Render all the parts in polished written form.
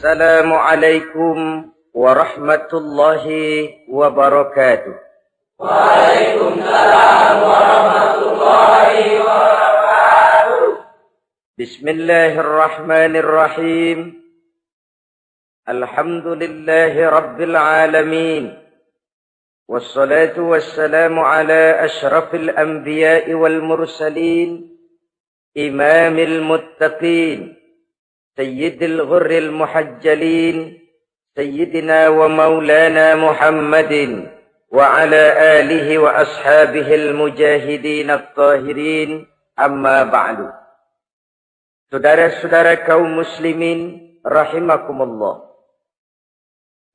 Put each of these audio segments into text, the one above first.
Assalamualaikum warahmatullahi wabarakatuh. Waalaikumsalam warahmatullahi wabarakatuh. Bismillahirrahmanirrahim. Alhamdulillahi rabbil alamin. Wassalatu wassalamu ala ashrafil anbiya'i wal mursalin. Imamil muttaqin. Sayyidil ghurril muhajjalin. Sayyidina wa maulana Muhammadin. Wa ala alihi wa ashabihil mujahidin at-tahirin. Amma ba'du. Saudara-saudara kaum muslimin rahimakumullah.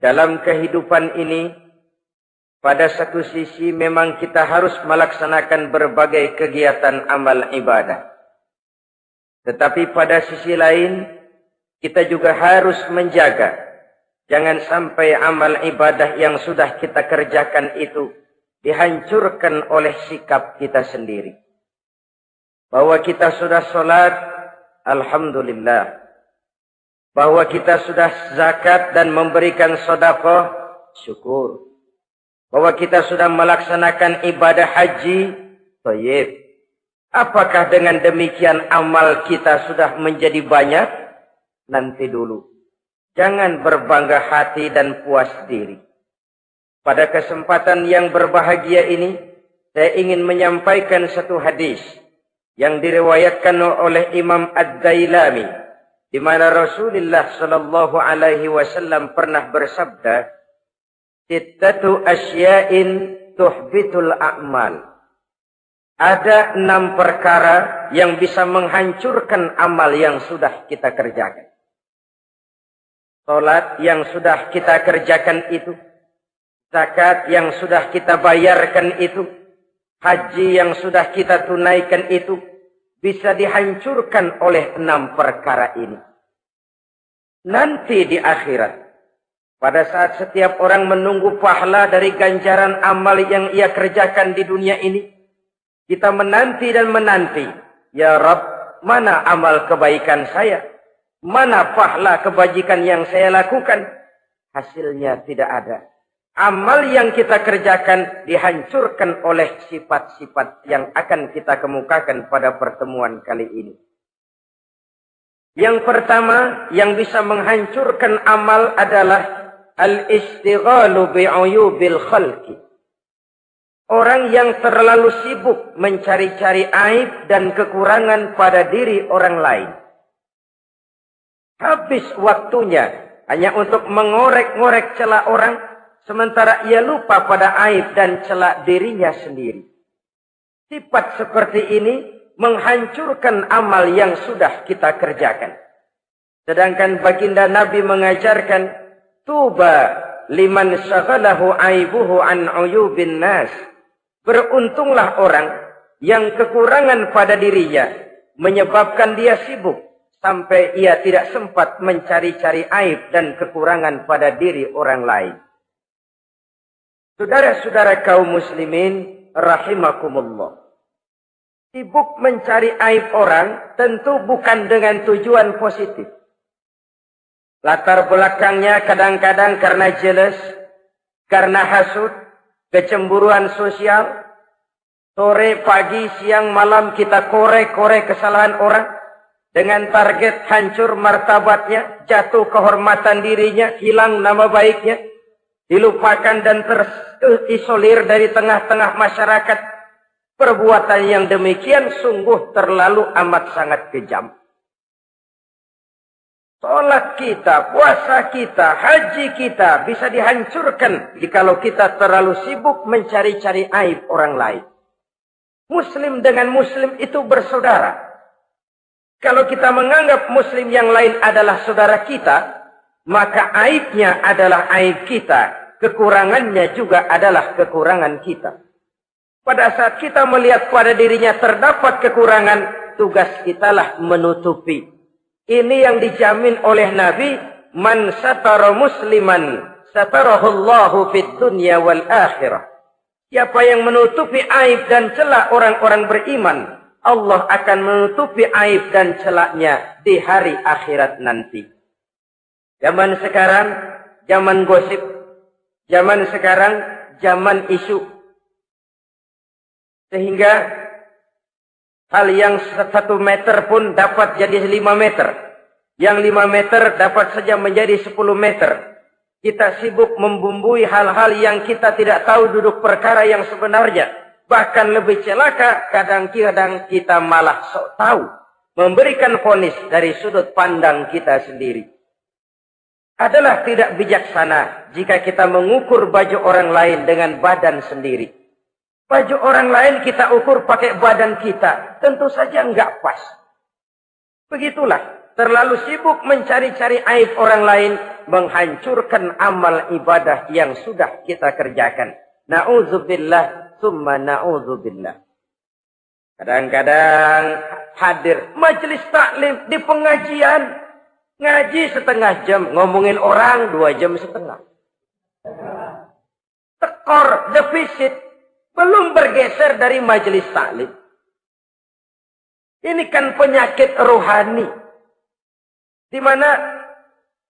Dalam kehidupan ini, pada satu sisi memang kita harus melaksanakan berbagai kegiatan amal ibadah. Tetapi pada sisi lain, kita juga harus menjaga. Jangan sampai amal ibadah yang sudah kita kerjakan itu dihancurkan oleh sikap kita sendiri. Bahwa kita sudah sholat, alhamdulillah. Bahwa kita sudah zakat dan memberikan sedekah, syukur. Bahwa kita sudah melaksanakan ibadah haji, thayyib. Apakah dengan demikian amal kita sudah menjadi banyak? Nanti dulu. Jangan berbangga hati dan puas diri. Pada kesempatan yang berbahagia ini, saya ingin menyampaikan satu hadis yang diriwayatkan oleh Imam Ad-Dailami, di mana Rasulullah sallallahu alaihi wasallam pernah bersabda, "Sittatu asya'in tuhbitul a'mal." Ada 6 perkara yang bisa menghancurkan amal yang sudah kita kerjakan. Salat yang sudah kita kerjakan itu, zakat yang sudah kita bayarkan itu, haji yang sudah kita tunaikan itu, bisa dihancurkan oleh 6 perkara ini. Nanti di akhirat, pada saat setiap orang menunggu pahala dari ganjaran amal yang ia kerjakan di dunia ini, kita menanti dan menanti. Ya Rabb, mana amal kebaikan saya? Mana pahala kebajikan yang saya lakukan? Hasilnya tidak ada. Amal yang kita kerjakan dihancurkan oleh sifat-sifat yang akan kita kemukakan pada pertemuan kali ini. Yang pertama yang bisa menghancurkan amal adalah al-istighalu bi'uyubil khalqi. Orang yang terlalu sibuk mencari-cari aib dan kekurangan pada diri orang lain. Habis waktunya hanya untuk mengorek-ngorek celah orang, sementara ia lupa pada aib dan celak dirinya sendiri. Sifat seperti ini menghancurkan amal yang sudah kita kerjakan. Sedangkan baginda Nabi mengajarkan, tuba liman syaghalahu aibuhu an uyubin nas. Beruntunglah orang yang kekurangan pada dirinya menyebabkan dia sibuk sampai ia tidak sempat mencari-cari aib dan kekurangan pada diri orang lain. Saudara-saudara kaum muslimin rahimakumullah. Sibuk mencari aib orang tentu bukan dengan tujuan positif. Latar belakangnya kadang-kadang karena jealous, karena hasud, kecemburuan sosial. Sore, pagi, siang, malam kita korek-korek kesalahan orang dengan target hancur martabatnya, jatuh kehormatan dirinya, hilang nama baiknya, dilupakan dan terisolir dari tengah-tengah masyarakat. Perbuatan yang demikian sungguh terlalu amat sangat kejam. Salat kita, puasa kita, haji kita bisa dihancurkan jikalau kita terlalu sibuk mencari-cari aib orang lain. Muslim dengan muslim itu bersaudara. Kalau kita menganggap muslim yang lain adalah saudara kita, maka aibnya adalah aib kita, kekurangannya juga adalah kekurangan kita. Pada saat kita melihat pada dirinya terdapat kekurangan, tugas kitalah menutupi. Ini yang dijamin oleh Nabi, man satara musliman satarahullahu fid dunya wal akhirah. Siapa yang menutupi aib dan celah orang-orang beriman, Allah akan menutupi aib dan celaknya di hari akhirat nanti. Zaman sekarang, zaman gosip. Zaman sekarang, zaman isu. Sehingga hal yang 1 meter pun dapat jadi 5 meter. Yang 5 meter dapat saja menjadi 10 meter. Kita sibuk membumbui hal-hal yang kita tidak tahu duduk perkara yang sebenarnya. Bahkan lebih celaka, kadang-kadang kita malah sok tahu. Memberikan vonis dari sudut pandang kita sendiri. Adalah tidak bijaksana jika kita mengukur baju orang lain dengan badan sendiri. Baju orang lain kita ukur pakai badan kita. Tentu saja enggak pas. Begitulah. Terlalu sibuk mencari-cari aib orang lain. Menghancurkan amal ibadah yang sudah kita kerjakan. Na'udzubillah. Summa na'udzubillah. Kadang-kadang hadir majelis taklim di pengajian. Ngaji setengah jam. Ngomongin orang 2 jam setengah. Tekor, defisit. Belum bergeser dari majelis taklim. Ini kan penyakit rohani. Di mana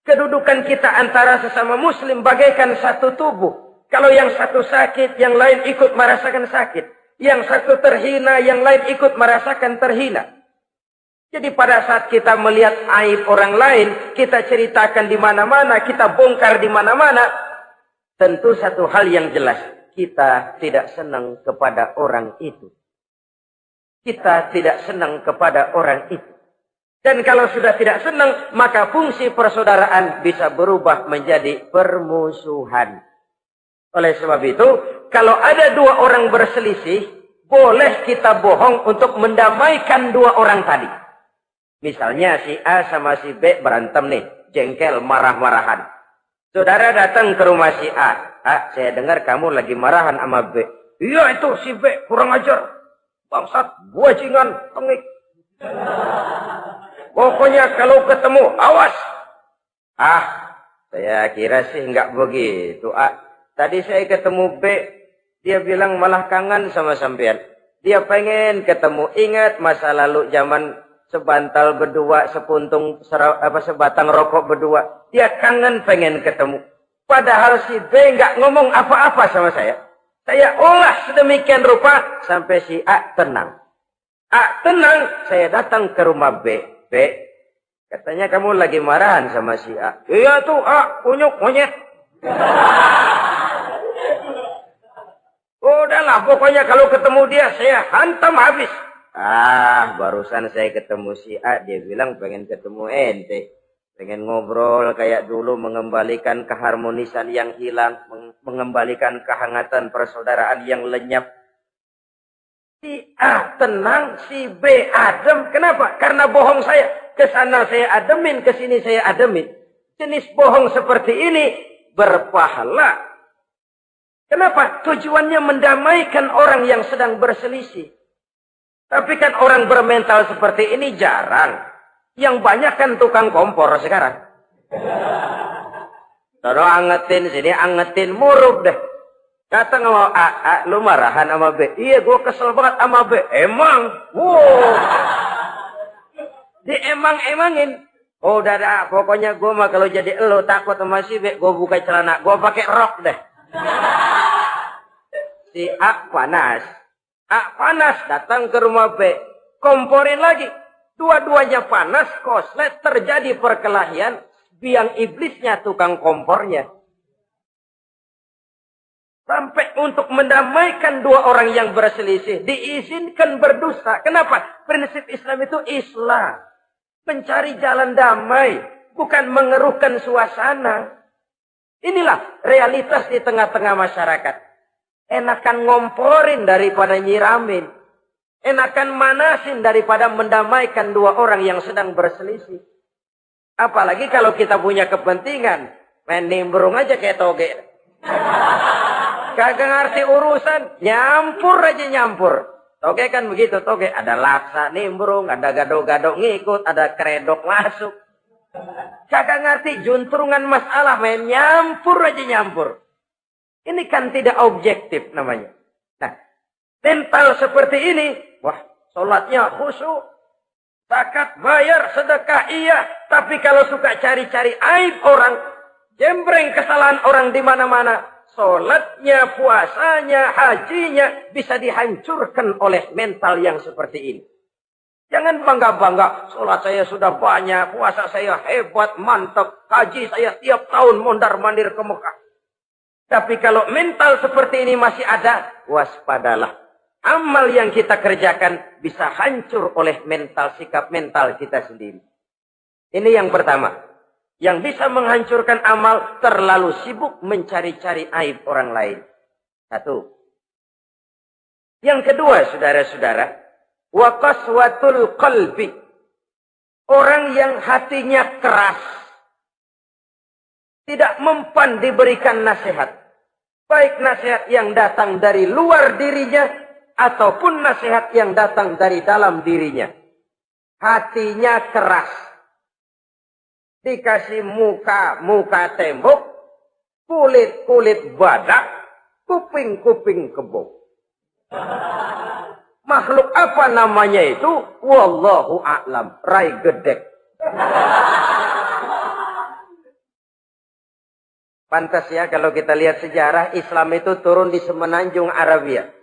kedudukan kita antara sesama muslim bagaikan satu tubuh. Kalau yang satu sakit, yang lain ikut merasakan sakit. Yang satu terhina, yang lain ikut merasakan terhina. Jadi pada saat kita melihat aib orang lain, kita ceritakan di mana-mana, kita bongkar di mana-mana. Tentu satu hal yang jelas, kita tidak senang kepada orang itu. Kita tidak senang kepada orang itu. Dan kalau sudah tidak senang, maka fungsi persaudaraan bisa berubah menjadi permusuhan. Oleh sebab itu, kalau ada 2 orang berselisih, boleh kita bohong untuk mendamaikan 2 orang tadi. Misalnya si A sama si B berantem nih, jengkel, marah-marahan. Saudara datang ke rumah si A. A, saya dengar kamu lagi marahan sama B. Iya itu si B, kurang ajar. Bangsat, bajingan, tengik. Pokoknya kalau ketemu, awas. Ah, saya kira sih enggak begitu. A, tadi saya ketemu B, dia bilang malah kangen sama sampean. Dia pengen ketemu, ingat masa lalu zaman sebantal berdua, sebatang rokok berdua. Dia kangen pengen ketemu. Padahal si B nggak ngomong apa-apa sama saya. Saya olah sedemikian rupa sampai si A tenang. A tenang, saya datang ke rumah B. B, katanya kamu lagi marahan sama si A. Iya tuh A, kunyuk monyet. Udahlah, pokoknya kalau ketemu dia saya hantam habis. Ah, barusan saya ketemu si A, dia bilang pengen ketemu ente. Pengen ngobrol kayak dulu, mengembalikan keharmonisan yang hilang, mengembalikan kehangatan persaudaraan yang lenyap. Si A tenang, si B adem. Kenapa? Karena bohong saya. Kesana saya ademin, kesini saya ademin. Jenis bohong seperti ini berpahala. Kenapa? Tujuannya mendamaikan orang yang sedang berselisih. Tapi kan orang bermental seperti ini jarang. Yang banyak kan tukang kompor sekarang. Taruh angetin, sini angetin, murub deh. Datang sama A, lu marahan sama B. Iya, gue kesel banget sama B. Emang? Wow. Diemang-emangin. Oh, udah dah, pokoknya gue mah kalau jadi elu takut sama si B, gue buka celana, gue pakai rok deh. Si A panas. A panas, datang ke rumah B. Komporin lagi. Dua-duanya panas, koslet, terjadi perkelahian. Biang iblisnya tukang kompornya. Sampai untuk mendamaikan 2 orang yang berselisih, diizinkan berdusta. Kenapa? Prinsip Islam itu Islam. Mencari jalan damai, bukan mengeruhkan suasana. Inilah realitas di tengah-tengah masyarakat. Enakan ngomporin daripada nyiramin. Enakan manasin daripada mendamaikan 2 orang yang sedang berselisih. Apalagi kalau kita punya kepentingan. Main nimbrung aja kayak toge. Kagak ngerti urusan. Nyampur aja nyampur. Toge kan begitu. Toge ada laksa nimbrung. Ada gado-gado ngikut. Ada kredok masuk. Kagak ngerti juntrungan masalah. Main nyampur aja nyampur. Ini kan tidak objektif namanya. Nah, mental seperti ini. Wah, sholatnya khusyuk. zakat bayar, sedekah iya. Tapi kalau suka cari-cari aib orang, jembreng kesalahan orang di mana-mana, sholatnya, puasanya, hajinya bisa dihancurkan oleh mental yang seperti ini. Jangan bangga-bangga, sholat saya sudah banyak, puasa saya hebat, mantap, haji saya tiap tahun mondar-mandir ke Mekah. Tapi kalau mental seperti ini masih ada, waspadalah. Amal yang kita kerjakan bisa hancur oleh mental, sikap mental kita sendiri. Ini yang pertama. Yang bisa menghancurkan amal, terlalu sibuk mencari-cari aib orang lain. Satu. Yang kedua, saudara-saudara, wa qaswatul qalbi. Orang yang hatinya keras, tidak mempan diberikan nasihat. Baik nasihat yang datang dari luar dirinya, ataupun nasihat yang datang dari dalam dirinya. Hatinya keras. Dikasih muka tembok, kulit badak, kuping kebo. Makhluk apa namanya itu? Wallahu a'lam. Rai gedek. Pantas ya kalau kita lihat sejarah, Islam itu turun di semenanjung Arabia.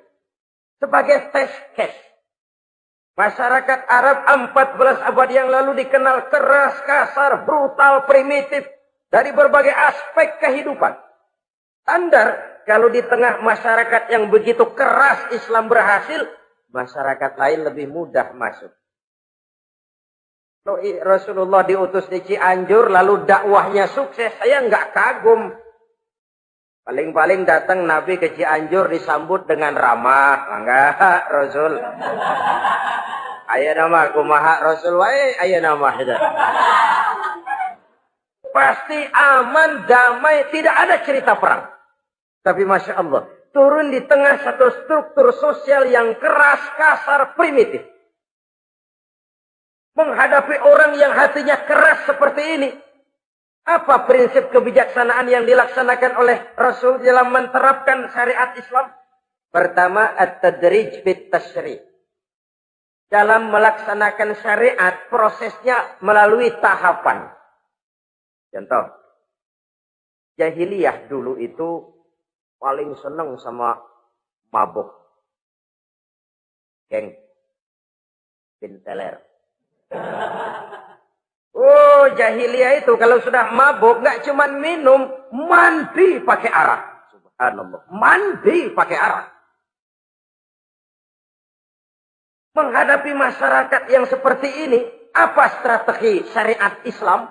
Sebagai test case. Masyarakat Arab 14 abad yang lalu dikenal keras, kasar, brutal, primitif. Dari berbagai aspek kehidupan. Standar, kalau di tengah masyarakat yang begitu keras Islam berhasil, masyarakat lain lebih mudah masuk. Rasulullah diutus di Cianjur, lalu dakwahnya sukses, saya nggak kagum. Paling-paling datang Nabi ke Cianjur disambut dengan ramah. Enggak, Rasul. Ayo nama kumaha Rasul, wae ayo nama. Pasti aman, damai, tidak ada cerita perang. Tapi Masya Allah, turun di tengah satu struktur sosial yang keras, kasar, primitif. Menghadapi orang yang hatinya keras seperti ini. Apa prinsip kebijaksanaan yang dilaksanakan oleh Rasul dalam menerapkan syariat Islam? Pertama, at-tadrij bit tasyri'. Dalam melaksanakan syariat, prosesnya melalui tahapan. Contoh, jahiliyah dulu itu paling senang sama mabuk. Geng. Pinteler. Oh, jahiliyah itu kalau sudah mabuk nggak cuma minum, mandi pakai arak. Subhanallah, mandi pakai arak. Menghadapi masyarakat yang seperti ini, apa strategi syariat Islam?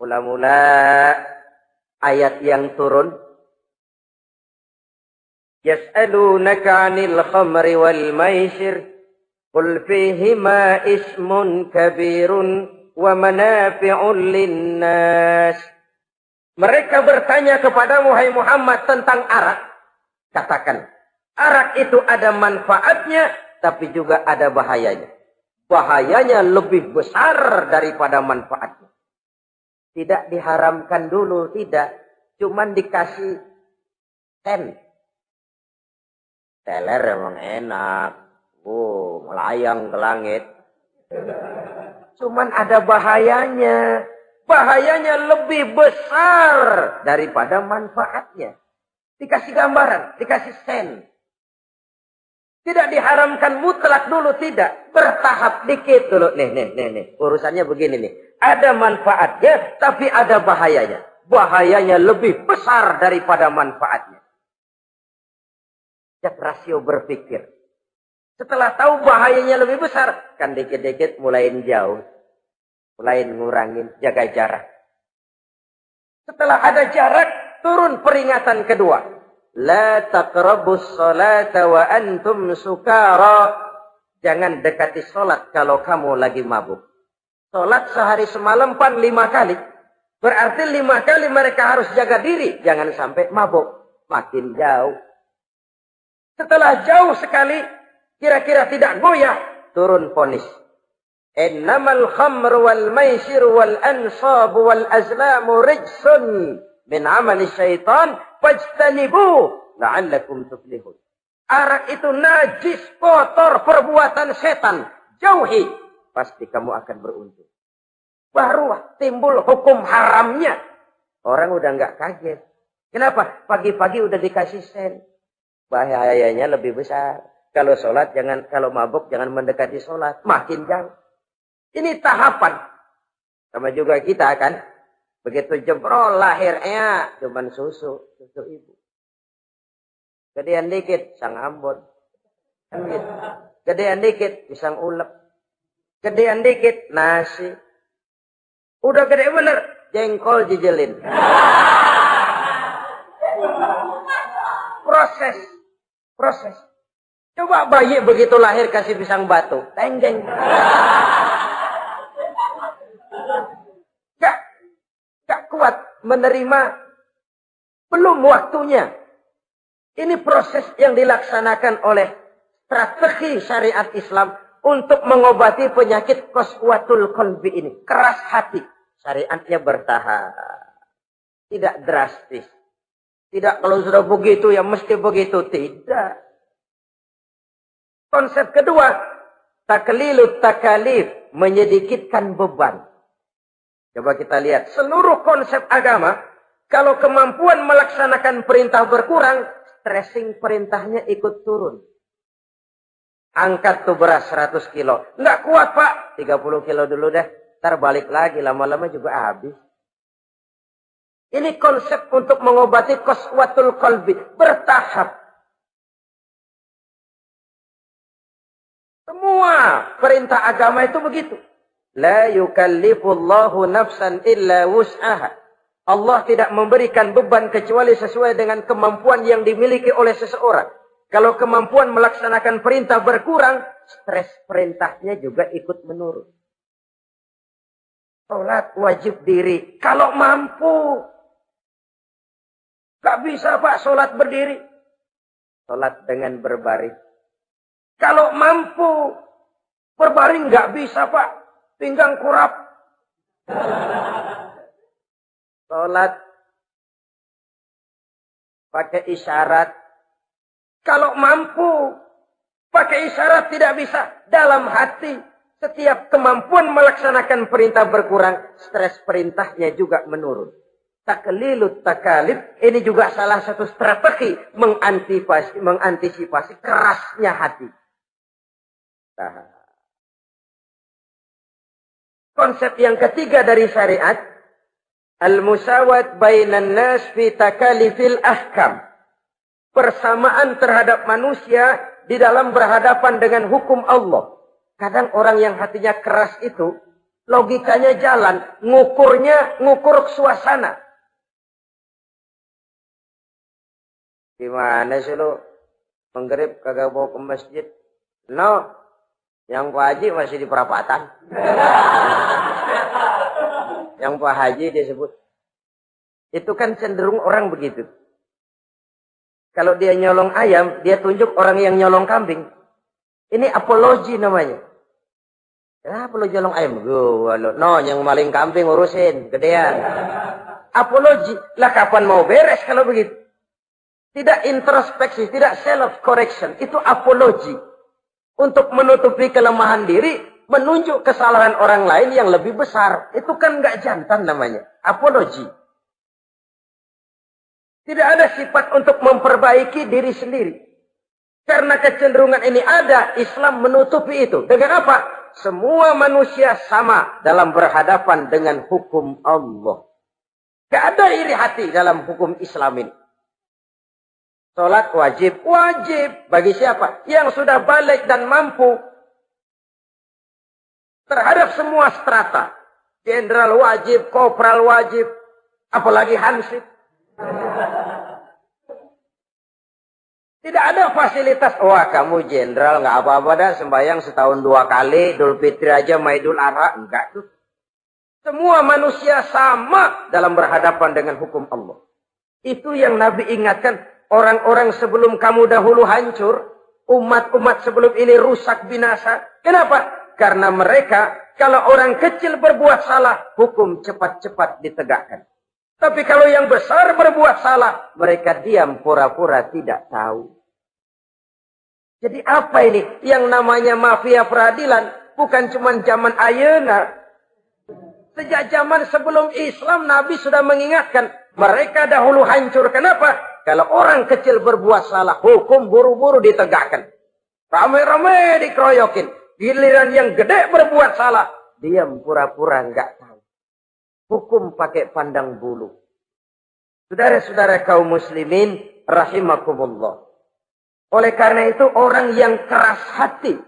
Mula-mula ayat yang turun. Yas'alunaka 'anil khamri wal maisir. Qul fihima ismun kabirun wa manafi'un linnas. Mereka bertanya kepada Muhammad tentang arak. Katakan, arak itu ada manfaatnya, tapi juga ada bahayanya. Bahayanya lebih besar daripada manfaatnya. Tidak diharamkan dulu, tidak. Cuman dikasih sen. Teler emang enak. Oh, melayang ke langit. Cuman ada bahayanya. Bahayanya lebih besar daripada manfaatnya. Dikasih gambaran, dikasih sen. Tidak diharamkan mutlak dulu, tidak. Bertahap dikit dulu. Nih. Urusannya begini nih. Ada manfaatnya, tapi ada bahayanya. Bahayanya lebih besar daripada manfaatnya. Cek rasio berpikir. Setelah tahu bahayanya lebih besar, kan dikit-dikit mulain jauh. Mulain ngurangin, jaga jarak. Setelah ada jarak, turun peringatan kedua. La taqrabus salata wa antum sukara. Jangan dekati salat kalau kamu lagi mabuk. Salat sehari semalam 5 kali. Berarti 5 kali mereka harus jaga diri. Jangan sampai mabuk. Makin jauh. Setelah jauh sekali, kira-kira tidak goyah, turun vonis. Innamal khamru wal maisir wal ansab wal azlamu rijsun min amali syaitan fajtanibu la'allakum tuflihun. Arak itu najis, kotor, perbuatan setan. Jauhi. pasti kamu akan beruntung. Baru timbul hukum haramnya. Orang udah nggak kaget. Kenapa? Pagi-pagi udah dikasih sen. Bahayanya lebih besar. Kalau sholat jangan, kalau mabuk jangan mendekati sholat. Makin jauh. Ini tahapan. Sama juga kita kan. Begitu jebrol lahirnya cuman susu ibu. Gedean dikit sang Ambon. Kan gitu. Gedean dikit pisang ulek. Gedean dikit nasi. Udah gede bener jengkol jijelin. Proses. Coba bayi begitu lahir kasih pisang batu, tenggeng. Gak kuat menerima, belum waktunya. Ini proses yang dilaksanakan oleh strategi syariat Islam untuk mengobati penyakit qaswatul qalbi ini. Keras hati. Syariatnya bertahap. Tidak drastis. Tidak kalau sudah begitu ya mesti begitu. Tidak. Konsep kedua. Taklilut takalif. Menyedikitkan beban. Coba kita lihat. Seluruh konsep agama. Kalau kemampuan melaksanakan perintah berkurang. Stressing perintahnya ikut turun. Angkat tuh beras 100 kilo. Nggak kuat pak. 30 kilo dulu deh. Ntar balik lagi. Lama-lama juga habis. Ini konsep untuk mengobati qaswatul qalbi. Bertahap. Semua perintah agama itu begitu. La yukallifullahu nafsan illa wus'aha. Allah tidak memberikan beban kecuali sesuai dengan kemampuan yang dimiliki oleh seseorang. Kalau kemampuan melaksanakan perintah berkurang, stres perintahnya juga ikut menurun. Sholat wajib diri. Kalau mampu. Gak bisa pak sholat berdiri. Sholat dengan berbaring. Kalau mampu. Berbaring gak bisa pak. Pinggang kurap. Sholat. Pakai isyarat. Kalau mampu. Pakai isyarat tidak bisa. Dalam hati. Setiap kemampuan melaksanakan perintah berkurang, stres perintahnya juga menurun. Taklilut takalif, ini juga salah satu strategi mengantisipasi kerasnya hati. Nah. Konsep yang ketiga dari syariat, al-musawat bainan nas fi takalifil ahkam. Persamaan terhadap manusia di dalam berhadapan dengan hukum Allah. Kadang orang yang hatinya keras itu, logikanya jalan, ngukur suasana. Gimana sih lu? Menggerib kagak bawa ke masjid? No, yang Pak Haji masih di perapatan. Yang Pak Haji disebut. Itu kan cenderung orang begitu. Kalau dia nyolong ayam, dia tunjuk orang yang nyolong kambing. Ini apologi namanya. Kenapa lo nyolong ayam? No, yang maling kambing urusin, gedean. Apologi. Lah kapan mau beres kalau begitu? Tidak introspeksi, tidak self-correction. Itu apologi. Untuk menutupi kelemahan diri, menunjuk kesalahan orang lain yang lebih besar. Itu kan nggak jantan namanya. Apologi. Tidak ada sifat untuk memperbaiki diri sendiri. Karena kecenderungan ini ada, Islam menutupi itu. Dengan apa? Semua manusia sama dalam berhadapan dengan hukum Allah. Tidak ada iri hati dalam hukum Islam ini. Salat wajib. Wajib. Bagi siapa? Yang sudah balik dan mampu. Terhadap semua strata. Jenderal wajib, kopral wajib. Apalagi hansip. Tidak ada fasilitas. Wah kamu jenderal nggak apa-apa dah. Sembahyang setahun 2 kali. Idul Fitri aja sama Idul Adha. Enggak tuh. Semua manusia sama dalam berhadapan dengan hukum Allah. Itu yang Nabi ingatkan. Orang-orang sebelum kamu dahulu hancur. Umat-umat sebelum ini rusak binasa. Kenapa? Karena mereka. Kalau orang kecil berbuat salah. Hukum cepat-cepat ditegakkan. Tapi kalau yang besar berbuat salah, mereka diam pura-pura tidak tahu. Jadi apa ini? Yang namanya mafia peradilan Bukan cuma zaman ayeuna. Sejak zaman sebelum Islam, Nabi sudah mengingatkan. Mereka dahulu hancur. Kenapa? Kalau orang kecil berbuat salah, hukum buru-buru ditegakkan. Rame-rame dikeroyokin. Giliran yang gede berbuat salah, diam pura-pura enggak tahu. Hukum pakai pandang bulu. Saudara-saudara kaum muslimin, rahimakumullah. Oleh karena itu, orang yang keras hati,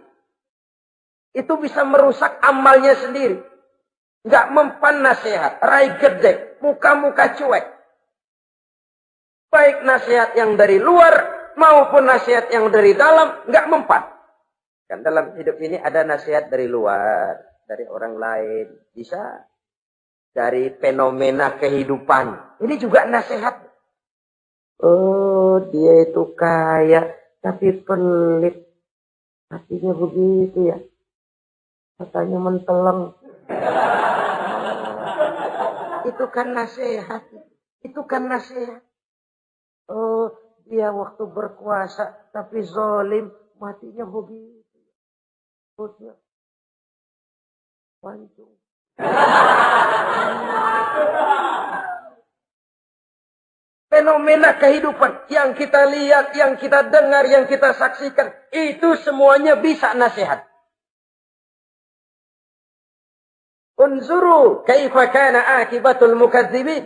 itu bisa merusak amalnya sendiri. Enggak mempan nasihat, rai gedek, muka-muka cuek. Baik nasihat yang dari luar maupun nasihat yang dari dalam, enggak mempan. Kan dalam hidup ini ada nasihat dari luar, dari orang lain, bisa dari fenomena kehidupan. Ini juga nasihat. Oh, dia itu kaya tapi pelit. Hatinya begitu ya. Katanya menteleng. Itu kan nasihat. Itu kan nasihat. Oh, dia waktu berkuasa tapi zalim, matinya begitu. Perutnya pancung. Fenomena kehidupan yang kita lihat, yang kita dengar, yang kita saksikan, itu semuanya bisa nasihat. Unzuru kaifa kana akibatul mukadzibin.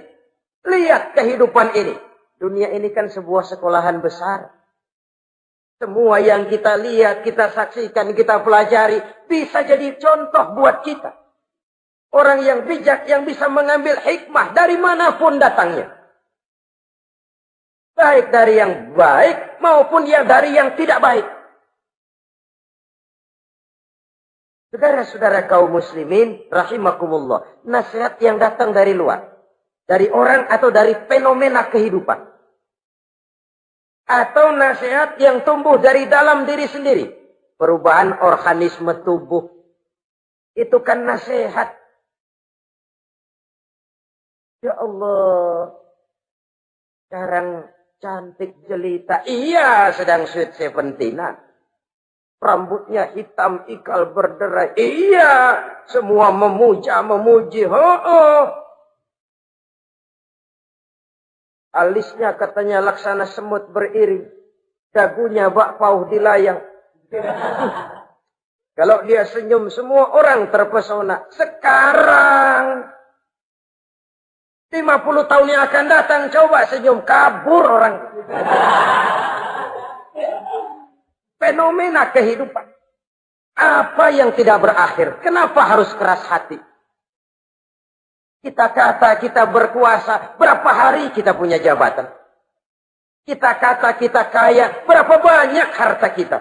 Lihat kehidupan ini. Dunia ini kan sebuah sekolahan besar. Semua yang kita lihat, kita saksikan, kita pelajari, bisa jadi contoh buat kita. Orang yang bijak, yang bisa mengambil hikmah dari manapun datangnya. Baik dari yang baik, maupun dari yang tidak baik. Saudara-saudara kaum muslimin, rahimakumullah. Nasihat yang datang dari luar. Dari orang atau dari fenomena kehidupan. Atau nasihat yang tumbuh dari dalam diri sendiri. Perubahan organisme tubuh. Itu kan nasihat. Ya Allah. Sekarang cantik jelita. Iya, sedang sweet 17-an. Rambutnya hitam, ikal berderai. Iya, semua memuji. Alisnya katanya laksana semut beriring. Dagunya bak pauh dilayang. Kalau dia senyum, semua orang terpesona. Sekarang 50 tahun yang akan datang, coba senyum, kabur orang. Fenomena kehidupan. Apa yang tidak berakhir? Kenapa harus keras hati? Kita kata kita berkuasa, berapa hari kita punya jabatan? Kita kata kita kaya, berapa banyak harta kita?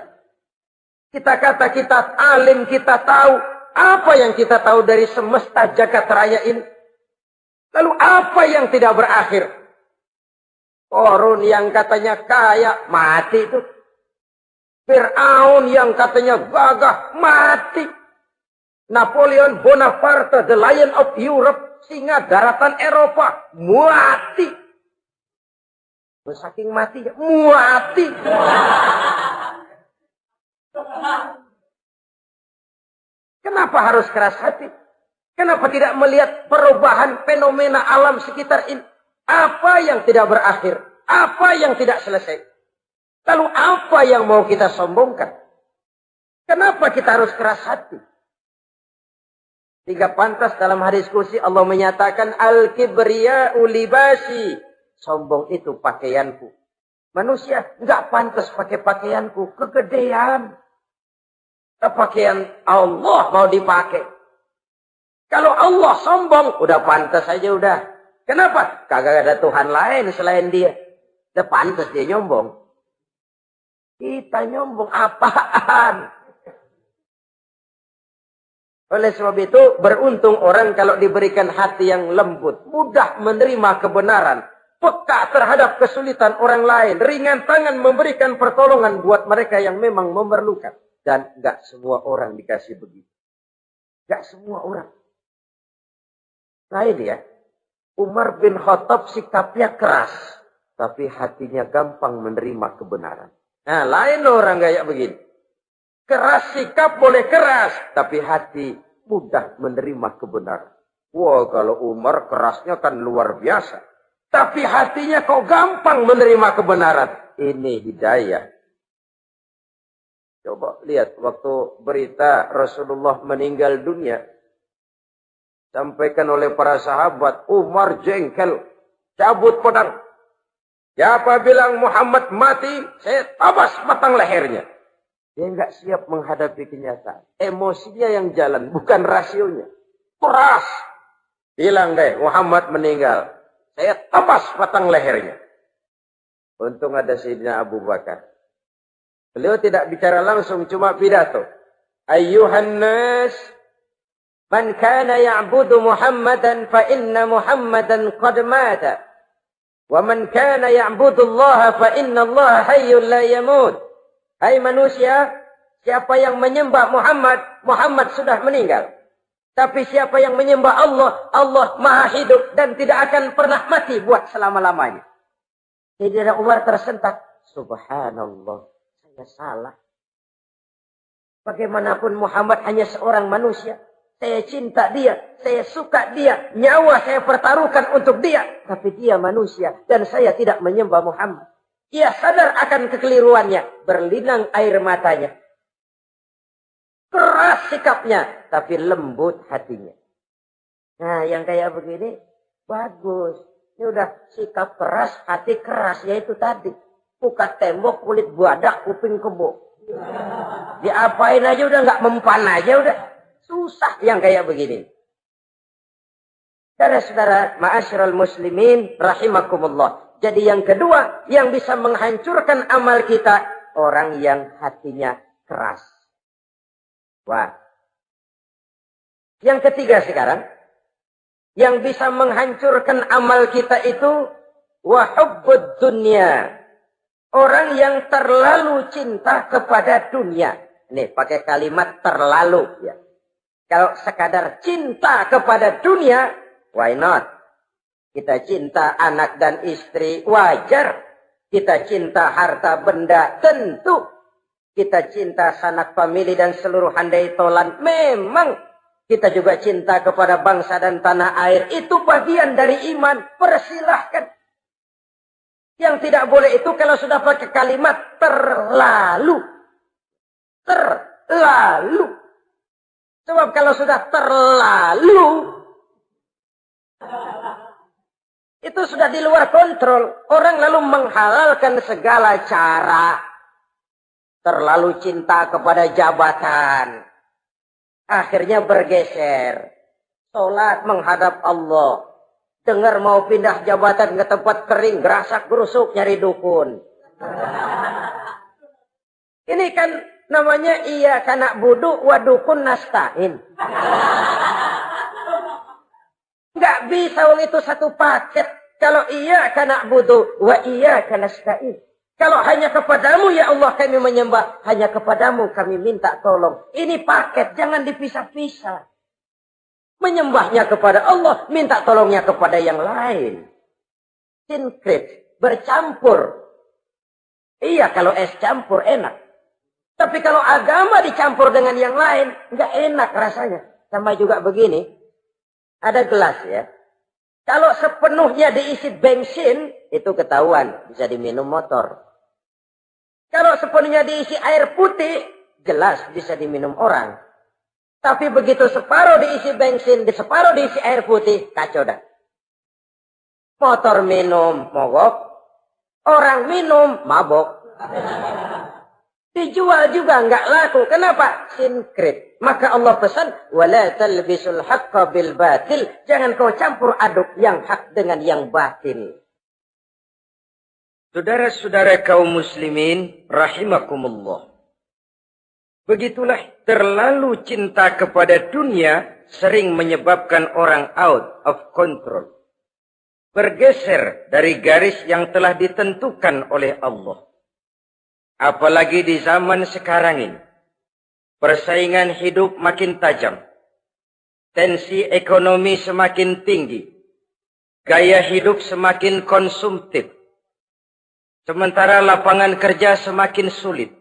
Kita kata kita alim, kita tahu. Apa yang kita tahu dari semesta jagat raya ini? Lalu apa yang tidak berakhir? Korun yang katanya kaya, mati itu. Fir'aun yang katanya gagah, mati. Napoleon Bonaparte, the Lion of Europe, singa daratan Eropa, mati. Saking matinya, mati. Kenapa harus keras hati? Kenapa tidak melihat perubahan fenomena alam sekitar ini? Apa yang tidak berakhir? Apa yang tidak selesai? Lalu apa yang mau kita sombongkan? Kenapa kita harus keras hati? Tiga pantas dalam hadis kursi Allah menyatakan al-kibriya'u libasi. Sombong itu pakaianku. Manusia enggak pantas pakai pakaianku, kegedean. Pakaian Allah mau dipakai. Kalau Allah sombong, udah pantas aja udah. Kenapa? Kagak ada Tuhan lain selain dia. Udah pantas dia nyombong. Kita nyombong apaan? Oleh sebab itu, beruntung orang kalau diberikan hati yang lembut, mudah menerima kebenaran, peka terhadap kesulitan orang lain, ringan tangan memberikan pertolongan buat mereka yang memang memerlukan. Dan enggak semua orang dikasih begitu. Enggak semua orang. Lain ya. Umar bin Khattab sikapnya keras, tapi hatinya gampang menerima kebenaran. Nah, lain orang kayak begini. Keras sikap boleh keras, tapi hati mudah menerima kebenaran. Wah, kalau Umar kerasnya kan luar biasa. Tapi hatinya kok gampang menerima kebenaran. Ini hidayah. Coba lihat waktu berita Rasulullah meninggal dunia. Sampaikan oleh para sahabat, Umar jengkel, cabut pedang. Siapa bilang Muhammad mati, saya tabas batang lehernya. Dia nggak siap menghadapi kenyataan. Emosinya yang jalan, bukan rasionya. Keras. Bilang deh, Muhammad meninggal. Saya tabas batang lehernya. Untung ada Sayyidina Abu Bakar. Beliau tidak bicara langsung, cuma pidato. Ayyuhan nas, man kana ya'budu Muhammadan fa inna Muhammadan qad mata. Wa man kana ya'budu Allah fa inna Allah hayyun la yamut. Hai manusia, siapa yang menyembah Muhammad, Muhammad sudah meninggal. Tapi siapa yang menyembah Allah, Allah maha hidup dan tidak akan pernah mati buat selama-lamanya. Sayyidina Umar tersentak. Subhanallah, saya salah. Bagaimanapun Muhammad hanya seorang manusia. Saya cinta dia, saya suka dia, nyawa saya pertaruhkan untuk dia. Tapi dia manusia dan saya tidak menyembah Muhammad. Ia sadar akan kekeliruannya, berlinang air matanya. Keras sikapnya, tapi lembut hatinya. Nah, yang kayak begini, bagus. Ini udah sikap keras, hati keras, yaitu tadi. Buka tembok, kulit buadak, kuping kebo. Diapain aja udah nggak mempan aja udah. Susah yang kayak begini. Saudara-saudara, ma'asyiral muslimin, rahimakumullah. Jadi yang kedua, yang bisa menghancurkan amal kita, orang yang hatinya keras. Wah. Yang ketiga sekarang, yang bisa menghancurkan amal kita itu, wa hubbud dunya. Orang yang terlalu cinta kepada dunia. Nih, pakai kalimat terlalu. Ya. Kalau sekadar cinta kepada dunia, why not? Kita cinta anak dan istri, wajar. Kita cinta harta benda, tentu. Kita cinta sanak famili dan seluruh handai tolan, memang. Kita juga cinta kepada bangsa dan tanah air. Itu bagian dari iman, persilahkan. Yang tidak boleh itu kalau sudah pakai kalimat terlalu. Terlalu. Sebab kalau sudah terlalu, itu sudah di luar kontrol. Orang lalu menghalalkan segala cara. Terlalu cinta kepada jabatan. Akhirnya bergeser. Sholat menghadap Allah. Dengar mau pindah jabatan ke tempat kering. Gerasak gerusuk nyari dukun. Ini kan namanya iya kana budu wa dukun nasta'in. Nggak bisa wong itu satu paket. Kalau iya kana budu wa iya kana nasta'in. Kalau hanya kepadamu ya Allah kami menyembah, hanya kepadamu kami minta tolong. Ini paket, jangan dipisah-pisah. Menyembahnya kepada Allah, minta tolongnya kepada yang lain. Sinkret, bercampur. Iya, kalau es campur enak. Tapi kalau agama dicampur dengan yang lain, nggak enak rasanya. Sama juga begini, ada gelas ya. Kalau sepenuhnya diisi bensin, itu ketahuan, bisa diminum motor. Kalau sepenuhnya diisi air putih, jelas bisa diminum orang. Tapi begitu separuh diisi bensin, separuh diisi air putih, kacau dah. Motor minum, mogok. Orang minum, mabok. Dijual juga nggak laku. Kenapa? Sinkret. Maka Allah pesan, wala talbisul haqqa bil batil. Jangan kau campur aduk yang hak dengan yang batil. Saudara-saudara kaum muslimin, rahimakumullah. Begitulah terlalu cinta kepada dunia sering menyebabkan orang out of control. Bergeser dari garis yang telah ditentukan oleh Allah. Apalagi di zaman sekarang ini. Persaingan hidup makin tajam. Tensi ekonomi semakin tinggi. Gaya hidup semakin konsumtif. Sementara lapangan kerja semakin sulit.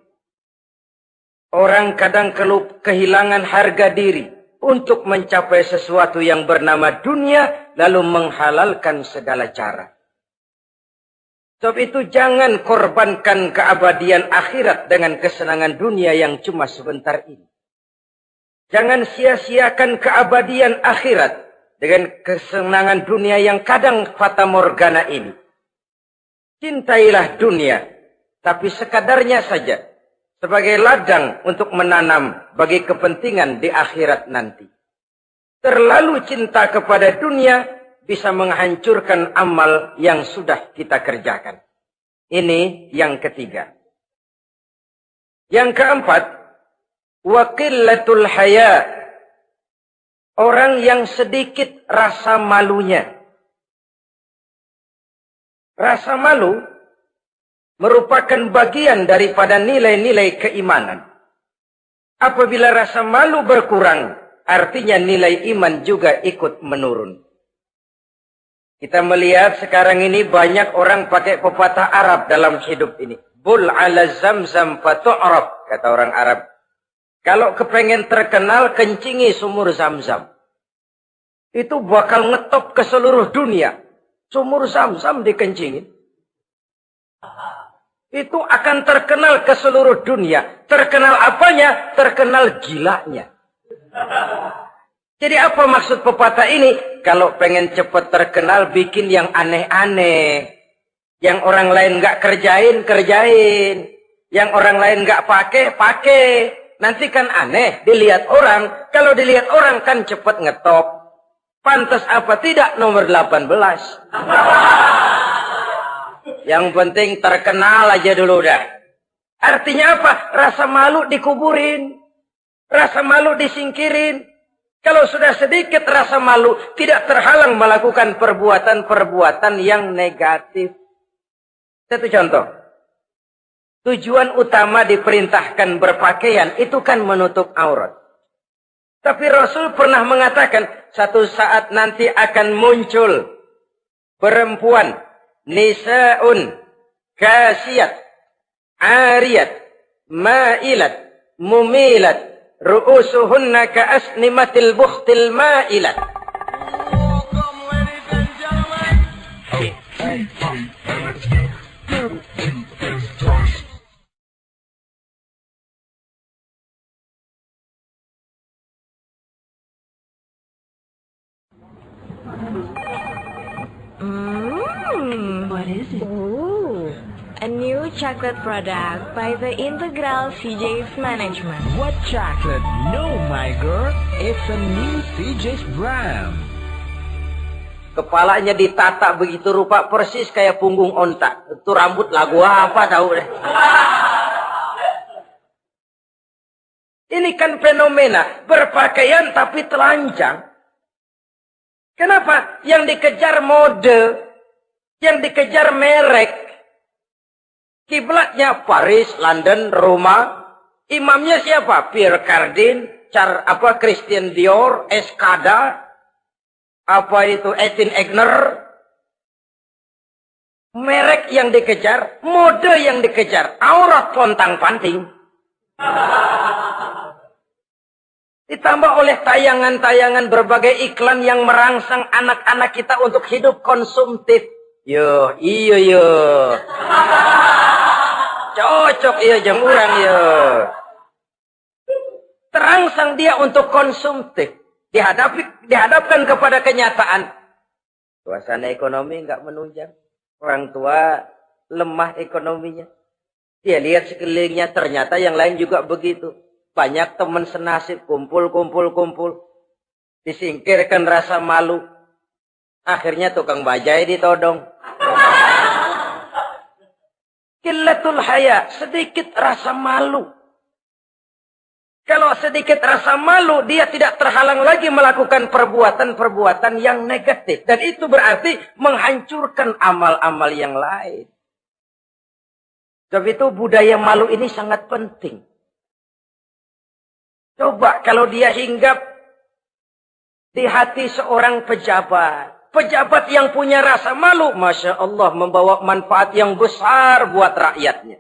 Orang kadang kehilangan harga diri untuk mencapai sesuatu yang bernama dunia, lalu menghalalkan segala cara. Sebab itu jangan korbankan keabadian akhirat dengan kesenangan dunia yang cuma sebentar ini. Jangan sia-siakan keabadian akhirat dengan kesenangan dunia yang kadang fata morgana ini. Cintailah dunia, tapi sekadarnya saja, sebagai ladang untuk menanam bagi kepentingan di akhirat nanti. Terlalu cinta kepada dunia bisa menghancurkan amal yang sudah kita kerjakan. Ini yang ketiga. Yang keempat, waqillatul haya. Orang yang sedikit rasa malunya. Rasa malu merupakan bagian daripada nilai-nilai keimanan. Apabila rasa malu berkurang, artinya nilai iman juga ikut menurun. Kita melihat sekarang ini banyak orang pakai pepatah Arab dalam hidup ini. Bul ala zamzam fatu'rab, kata orang Arab. Kalau kepengen terkenal, kencingi sumur Zamzam. Itu bakal ngetop ke seluruh dunia. Sumur Zamzam dikencingin. Itu akan terkenal ke seluruh dunia. Terkenal apanya? Terkenal gilanya. Jadi apa maksud pepatah ini? Kalau pengen cepat terkenal, bikin yang aneh-aneh. Yang orang lain nggak kerjain, kerjain. Yang orang lain nggak pakai, pakai. Nanti kan aneh, dilihat orang. Kalau dilihat orang kan cepat ngetop. Pantas apa tidak nomor 18. Yang penting terkenal aja dulu dah. Artinya apa? Rasa malu dikuburin. Rasa malu disingkirin. Kalau sudah sedikit rasa malu, tidak terhalang melakukan perbuatan-perbuatan yang negatif. Satu contoh. Tujuan utama diperintahkan berpakaian itu kan menutup aurat. Tapi Rasul pernah mengatakan, satu saat nanti akan muncul perempuan, nisa'un, kasiyat, ariyat, ma'ilat, mumilat, ru'usuhunna ka'asnimatil bukhtil ma'ilat. What is it? Ooh, a new chocolate product by the Integral CJ's Management. What chocolate? No, my girl. It's a new CJ's brand. Kepalanya ditata begitu rupa persis kayak punggung onta. Itu rambut lagu apa tahu deh. Ini kan fenomena berpakaian tapi telanjang. Kenapa? Yang dikejar mode, yang dikejar merek. Kiblatnya Paris, London, Roma. Imamnya siapa? Pierre Cardin, Christian Dior, Escada, Etienne Egner. Merek yang dikejar, mode yang dikejar, aurat pontang-panting. Ditambah oleh tayangan-tayangan berbagai iklan yang merangsang anak-anak kita untuk hidup konsumtif. Yo, iyo yo. Cocok iya jeng urang yo. Terangsang dia untuk konsumtif. Dihadapkan kepada kenyataan. Suasana ekonomi nggak menunjang. Orang tua lemah ekonominya. Dia lihat sekelilingnya ternyata yang lain juga begitu. Banyak teman senasib, kumpul. Disingkirkan rasa malu. Akhirnya tukang bajai ditodong. Qillatul haya, sedikit rasa malu. Kalau sedikit rasa malu, dia tidak terhalang lagi melakukan perbuatan-perbuatan yang negatif. Dan itu berarti menghancurkan amal-amal yang lain. Sebab itu budaya malu ini sangat penting. Coba kalau dia hinggap di hati seorang pejabat. Pejabat yang punya rasa malu, Masya Allah, membawa manfaat yang besar buat rakyatnya.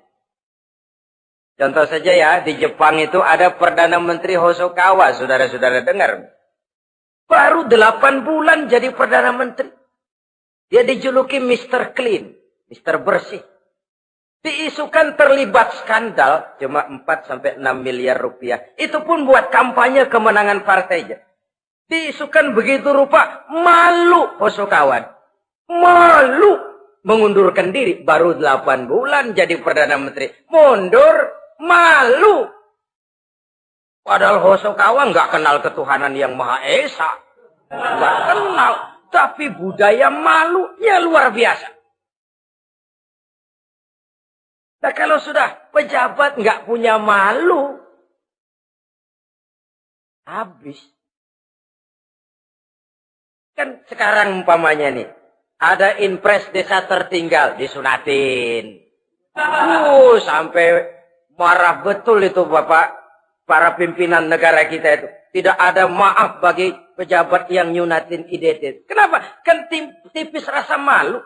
Contoh saja ya, di Jepang itu ada Perdana Menteri Hosokawa, saudara-saudara dengar. Baru 8 bulan jadi Perdana Menteri. Dia dijuluki Mr. Clean, Mr. Bersih. Diisukan terlibat skandal, cuma 4-6 miliar rupiah. Itu pun buat kampanye kemenangan partainya. Diisukan begitu rupa, malu Hosokawa. Malu mengundurkan diri, baru 8 bulan jadi Perdana Menteri. Mundur, malu. Padahal Hosokawa nggak kenal ketuhanan yang Maha Esa. Nggak kenal. Tapi budaya malunya luar biasa. Nah kalau sudah pejabat nggak punya malu, habis. Kan sekarang umpamanya nih, ada impres desa tertinggal, disunatin. Sampai marah betul itu Bapak, para pimpinan negara kita itu. Tidak ada maaf bagi pejabat yang nyunatin IDT. Kenapa? Kan tipis rasa malu.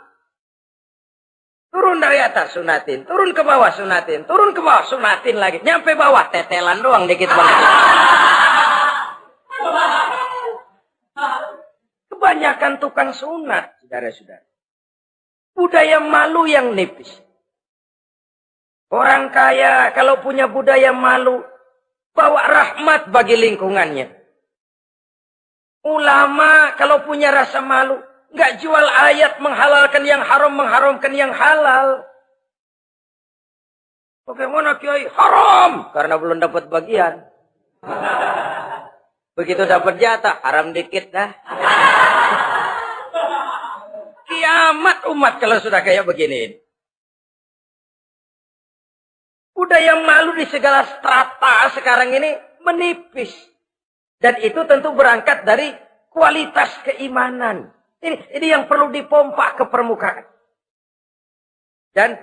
Turun dari atas sunatin, turun ke bawah sunatin, turun ke bawah sunatin lagi. Nyampe bawah tetelan doang dikit banget. Kebanyakan tukang sunat, saudara-saudara. Budaya malu yang nipis. Orang kaya kalau punya budaya malu, bawa rahmat bagi lingkungannya. Ulama kalau punya rasa malu, nggak jual ayat menghalalkan yang haram, mengharamkan yang halal. Bagaimana Kiai? Haram! Karena belum dapat bagian. Begitu dapat jatah, haram dikit dah. Kiamat umat kalau sudah kayak begini. Budaya malu di segala strata sekarang ini menipis. Dan itu tentu berangkat dari kualitas keimanan. Ini yang perlu dipompa ke permukaan. Dan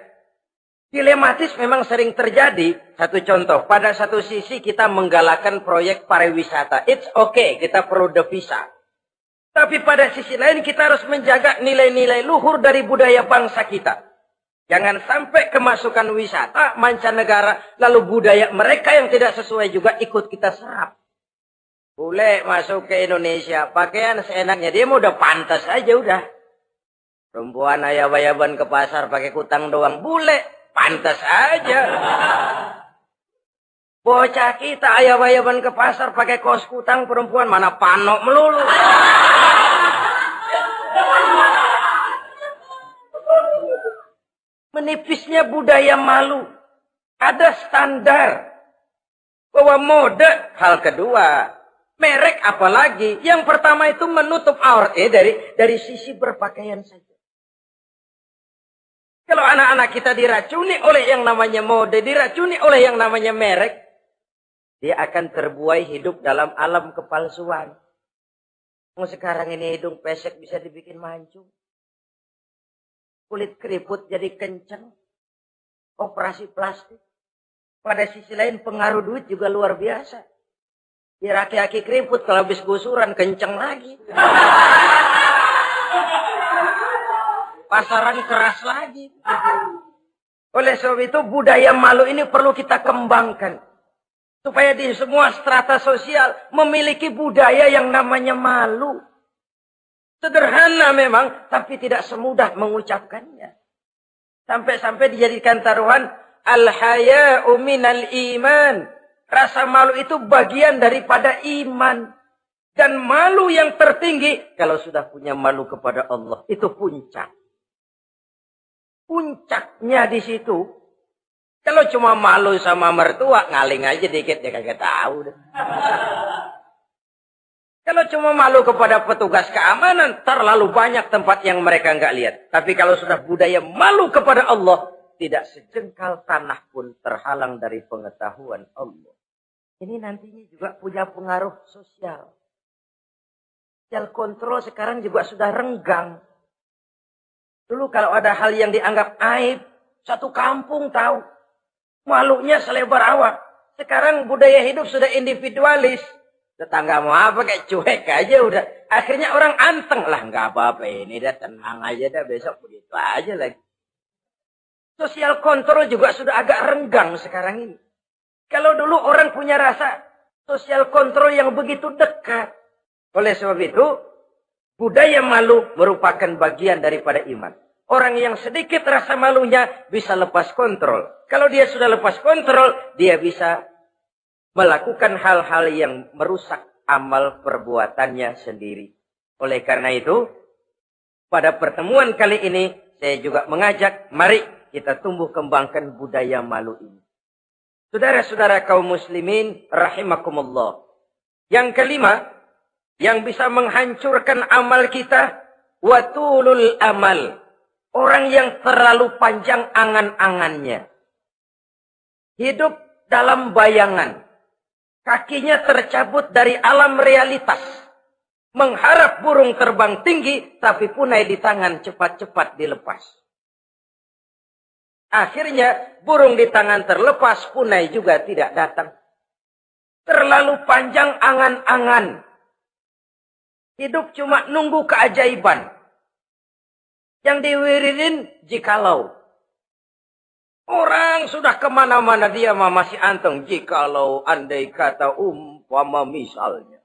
dilematis memang sering terjadi. Satu contoh, pada satu sisi kita menggalakkan proyek pariwisata. It's okay, kita perlu devisa. Tapi pada sisi lain kita harus menjaga nilai-nilai luhur dari budaya bangsa kita. Jangan sampai kemasukan wisata mancanegara, lalu budaya mereka yang tidak sesuai juga ikut kita serap. Bule masuk ke Indonesia, pakaian seenaknya, dia mau udah pantas aja udah. Perempuan ayab-ayaban ke pasar pakai kutang doang, bule pantas aja. Bocah kita ayab-ayaban ke pasar pakai kaos kutang, perempuan mana panok melulu. Menipisnya budaya malu. Ada standar. Bahwa mode, hal kedua. Merek apalagi. Yang pertama itu menutup aurat. Dari sisi berpakaian saja. Kalau anak-anak kita diracuni oleh yang namanya mode, diracuni oleh yang namanya merek, dia akan terbuai hidup dalam alam kepalsuan. Sekarang ini hidung pesek bisa dibikin mancung. Kulit keriput jadi kencang. Operasi plastik. Pada sisi lain pengaruh duit juga luar biasa. Ya aki-aki keriput kalau habis gusuran kencang lagi. Pasaran keras lagi. Oleh sebab itu budaya malu ini perlu kita kembangkan. Supaya di semua strata sosial memiliki budaya yang namanya malu. Sederhana memang, tapi tidak semudah mengucapkannya. Sampai-sampai dijadikan taruhan, al-haya'u minal iman. Rasa malu itu bagian daripada iman. Dan malu yang tertinggi, kalau sudah punya malu kepada Allah, itu puncak. Puncaknya di situ. Kalau cuma malu sama mertua, ngaling aja dikit, dia kagak tahu. Kalau cuma malu kepada petugas keamanan, terlalu banyak tempat yang mereka nggak lihat. Tapi kalau sudah budaya malu kepada Allah, tidak sejengkal tanah pun terhalang dari pengetahuan Allah. Ini nantinya juga punya pengaruh sosial. Sosial kontrol sekarang juga sudah renggang. Dulu kalau ada hal yang dianggap aib, satu kampung tahu. Malunya selebar awak. Sekarang budaya hidup sudah individualis. Tetangga mau apa kayak cuek aja udah. Akhirnya orang anteng lah. Nggak apa-apa ini dah tenang aja dah. Besok begitu aja lagi. Sosial kontrol juga sudah agak renggang sekarang ini. Kalau dulu orang punya rasa sosial kontrol yang begitu dekat. Oleh sebab itu, budaya malu merupakan bagian daripada iman. Orang yang sedikit rasa malunya bisa lepas kontrol. Kalau dia sudah lepas kontrol, dia bisa melakukan hal-hal yang merusak amal perbuatannya sendiri. Oleh karena itu, pada pertemuan kali ini, saya juga mengajak, mari kita tumbuh kembangkan budaya malu ini. Saudara-saudara kaum muslimin, rahimakumullah. Yang kelima, yang bisa menghancurkan amal kita, watulul amal. Orang yang terlalu panjang angan-angannya. Hidup dalam bayangan. Kakinya tercabut dari alam realitas. Mengharap burung terbang tinggi, tapi punai di tangan cepat-cepat dilepas. Akhirnya burung di tangan terlepas, punai juga tidak datang. Terlalu panjang angan-angan. Hidup cuma nunggu keajaiban. Yang diwiridin jikalau. Orang sudah kemana-mana dia masih anteng. Jikalau andai kata umpama misalnya.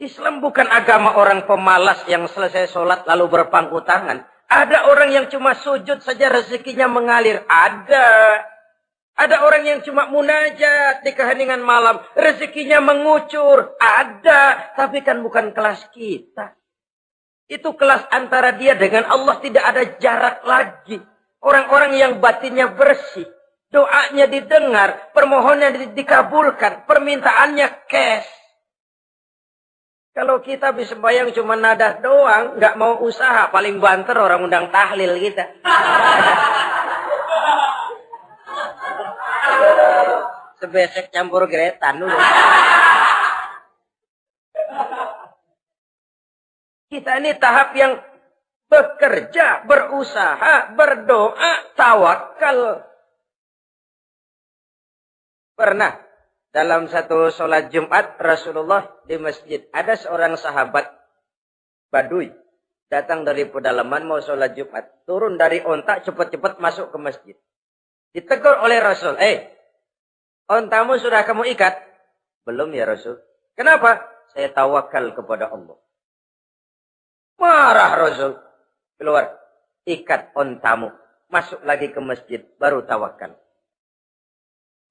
Islam bukan agama orang pemalas yang selesai sholat lalu berpangku tangan. Ada orang yang cuma sujud saja rezekinya mengalir. Ada. Ada orang yang cuma munajat di keheningan malam. Rezekinya mengucur. Ada. Tapi kan bukan kelas kita. Itu kelas antara dia dengan Allah, tidak ada jarak lagi. Orang-orang yang batinnya bersih. Doanya didengar. Permohonannya dikabulkan. Permintaannya cash. Kalau kita bisa bayang cuma nadah doang. Nggak mau usaha. Paling banter orang undang tahlil kita. Sebesek campur geretan dulu. Kita ini tahap yang bekerja, berusaha, berdoa, tawakal. Pernah dalam satu sholat Jumat Rasulullah di masjid, ada seorang sahabat Baduy datang dari pedalaman mau sholat Jumat, turun dari onta cepat-cepat masuk ke masjid. Ditegur oleh Rasul, ontamu sudah kamu ikat? Belum ya Rasul. Kenapa? Saya tawakal kepada Allah. Marah Rasul. Keluar. Ikat ontamu. Masuk lagi ke masjid. Baru tawakal.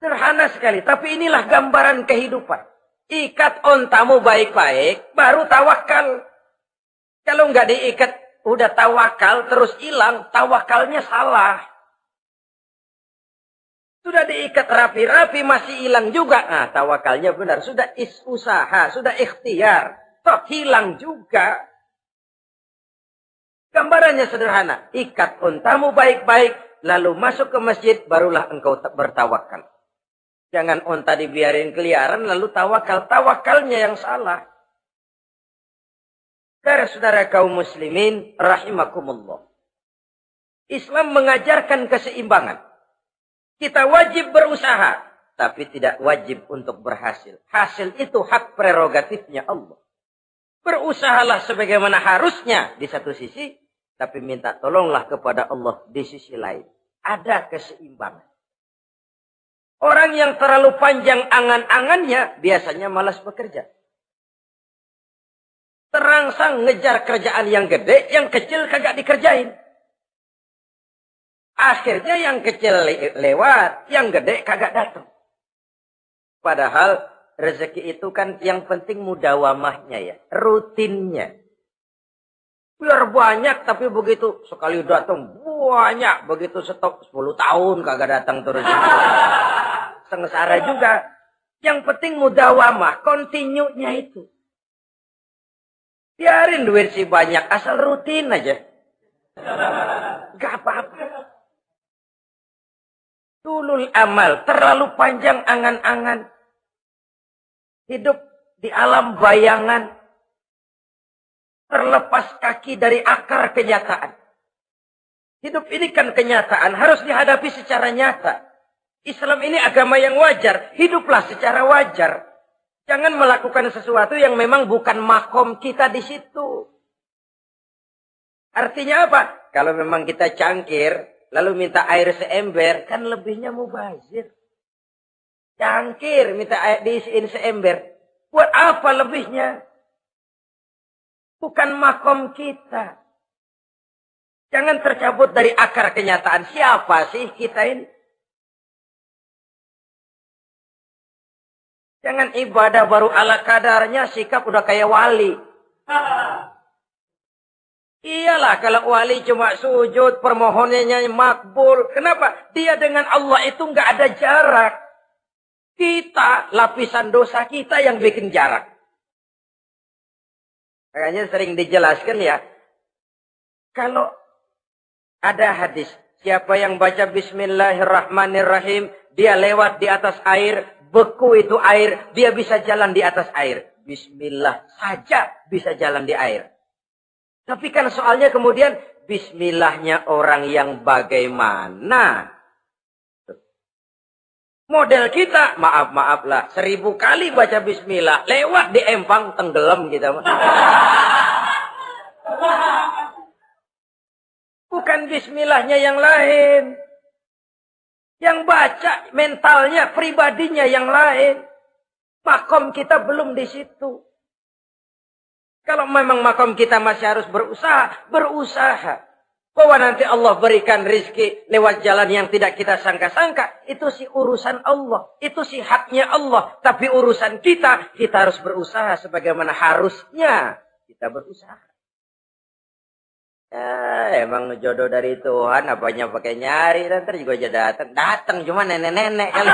Sederhana sekali. Tapi inilah gambaran kehidupan. Ikat ontamu baik-baik. Baru tawakal. Kalau nggak diikat. Udah tawakal. Terus hilang. Tawakalnya salah. Sudah diikat rapi-rapi masih hilang juga. Nah, tawakalnya benar. Sudah usaha, sudah ikhtiar. Toh hilang juga. Gambarannya sederhana. Ikat ontamu baik-baik. Lalu masuk ke masjid. Barulah engkau bertawakal. Jangan onta dibiarin keliaran. Lalu tawakal. Tawakalnya yang salah. Saudara-saudara kaum muslimin. Rahimakumullah. Islam mengajarkan keseimbangan. Kita wajib berusaha, tapi tidak wajib untuk berhasil. Hasil itu hak prerogatifnya Allah. Berusahalah sebagaimana harusnya di satu sisi, tapi minta tolonglah kepada Allah di sisi lain. Ada keseimbangan. Orang yang terlalu panjang angan-angannya biasanya malas bekerja. Terangsang ngejar kerjaan yang gede, yang kecil kagak dikerjain. Akhirnya yang kecil lewat, yang gede kagak datang. Padahal rezeki itu kan yang penting mudawamahnya ya, rutinnya. Biar banyak tapi begitu sekali datang banyak, begitu stok 10 tahun kagak datang terus. Sengsara juga. Yang penting mudawamah, continue-nya itu. Biarin duit sih banyak, asal rutin aja. Gak apa-apa. Tulul amal, terlalu panjang angan-angan. Hidup di alam bayangan. Terlepas kaki dari akar kenyataan. Hidup ini kan kenyataan, harus dihadapi secara nyata. Islam ini agama yang wajar, hiduplah secara wajar. Jangan melakukan sesuatu yang memang bukan makom kita di situ. Artinya apa? Kalau memang kita cangkir, lalu minta air seember, kan lebihnya mubazir. Cangkir minta air diisiin seember. Buat apa lebihnya? Bukan makom kita. Jangan tercabut dari akar kenyataan. Siapa sih kita ini? Jangan ibadah baru ala kadarnya, sikap udah kayak wali. Iyalah kalau wali cuma sujud, permohonannya makbul. Kenapa? Dia dengan Allah itu nggak ada jarak. Kita, lapisan dosa kita yang bikin jarak. Makanya sering dijelaskan ya. Kalau ada hadis, siapa yang baca Bismillahirrahmanirrahim, dia lewat di atas air, beku itu air, dia bisa jalan di atas air. Bismillah saja bisa jalan di air. Tapi kan soalnya kemudian, Bismillahnya orang yang bagaimana? Model kita, maaf lah, 1000 kali baca Bismillah, lewat di empang, tenggelam kita. Bukan Bismillahnya yang lain. Yang baca mentalnya, pribadinya yang lain. Makom kita belum di situ. Kalau memang makom kita masih harus berusaha. Bahwa nanti Allah berikan rizki lewat jalan yang tidak kita sangka-sangka. Itu sih urusan Allah. Itu sih haknya Allah. Tapi urusan kita harus berusaha sebagaimana harusnya kita berusaha. Ya, emang jodoh dari Tuhan, apanya pakai nyari, nanti juga aja datang cuma nenek-nenek kali.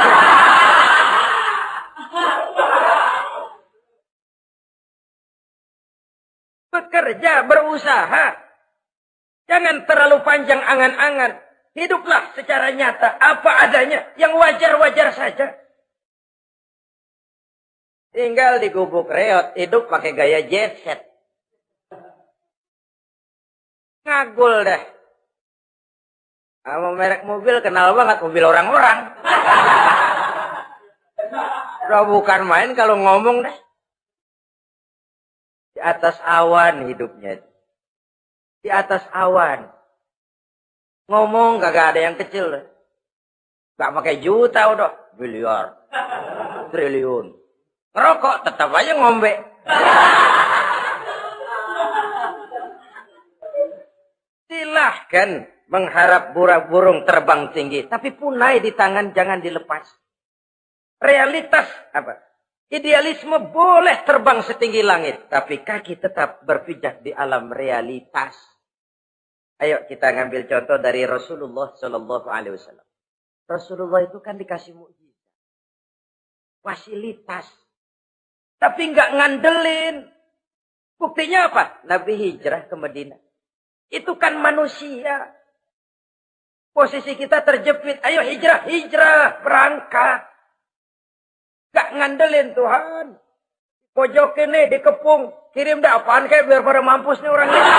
Bekerja, berusaha. Jangan terlalu panjang angan-angan. Hiduplah secara nyata, apa adanya, yang wajar-wajar saja. Tinggal di gubuk reot, hidup pakai gaya jet set. Ngagul dah. Sama merek mobil kenal banget, mobil orang-orang. Udah bukan main kalau ngomong dah. Di atas awan hidupnya. Di atas awan. Ngomong kagak ada yang kecil. Gak pakai juta udah. Miliar. Triliun. Ngerokok tetap aja ngombe. Silahkan mengharap burung terbang tinggi. Tapi punai di tangan jangan dilepas. Realitas apa? Idealisme boleh terbang setinggi langit. Tapi kaki tetap berpijak di alam realitas. Ayo kita ngambil contoh dari Rasulullah Sallallahu Alaihi Wasallam. Rasulullah itu kan dikasih mukjizat, fasilitas, tapi nggak ngandelin. Buktinya apa? Nabi hijrah ke Madinah. Itu kan manusia. Posisi kita terjepit. Ayo hijrah, berangkat. Gak ngandelin Tuhan. Pojok ini dikepung, kirim dah apaan kayak biar pada mampus nih orang ini.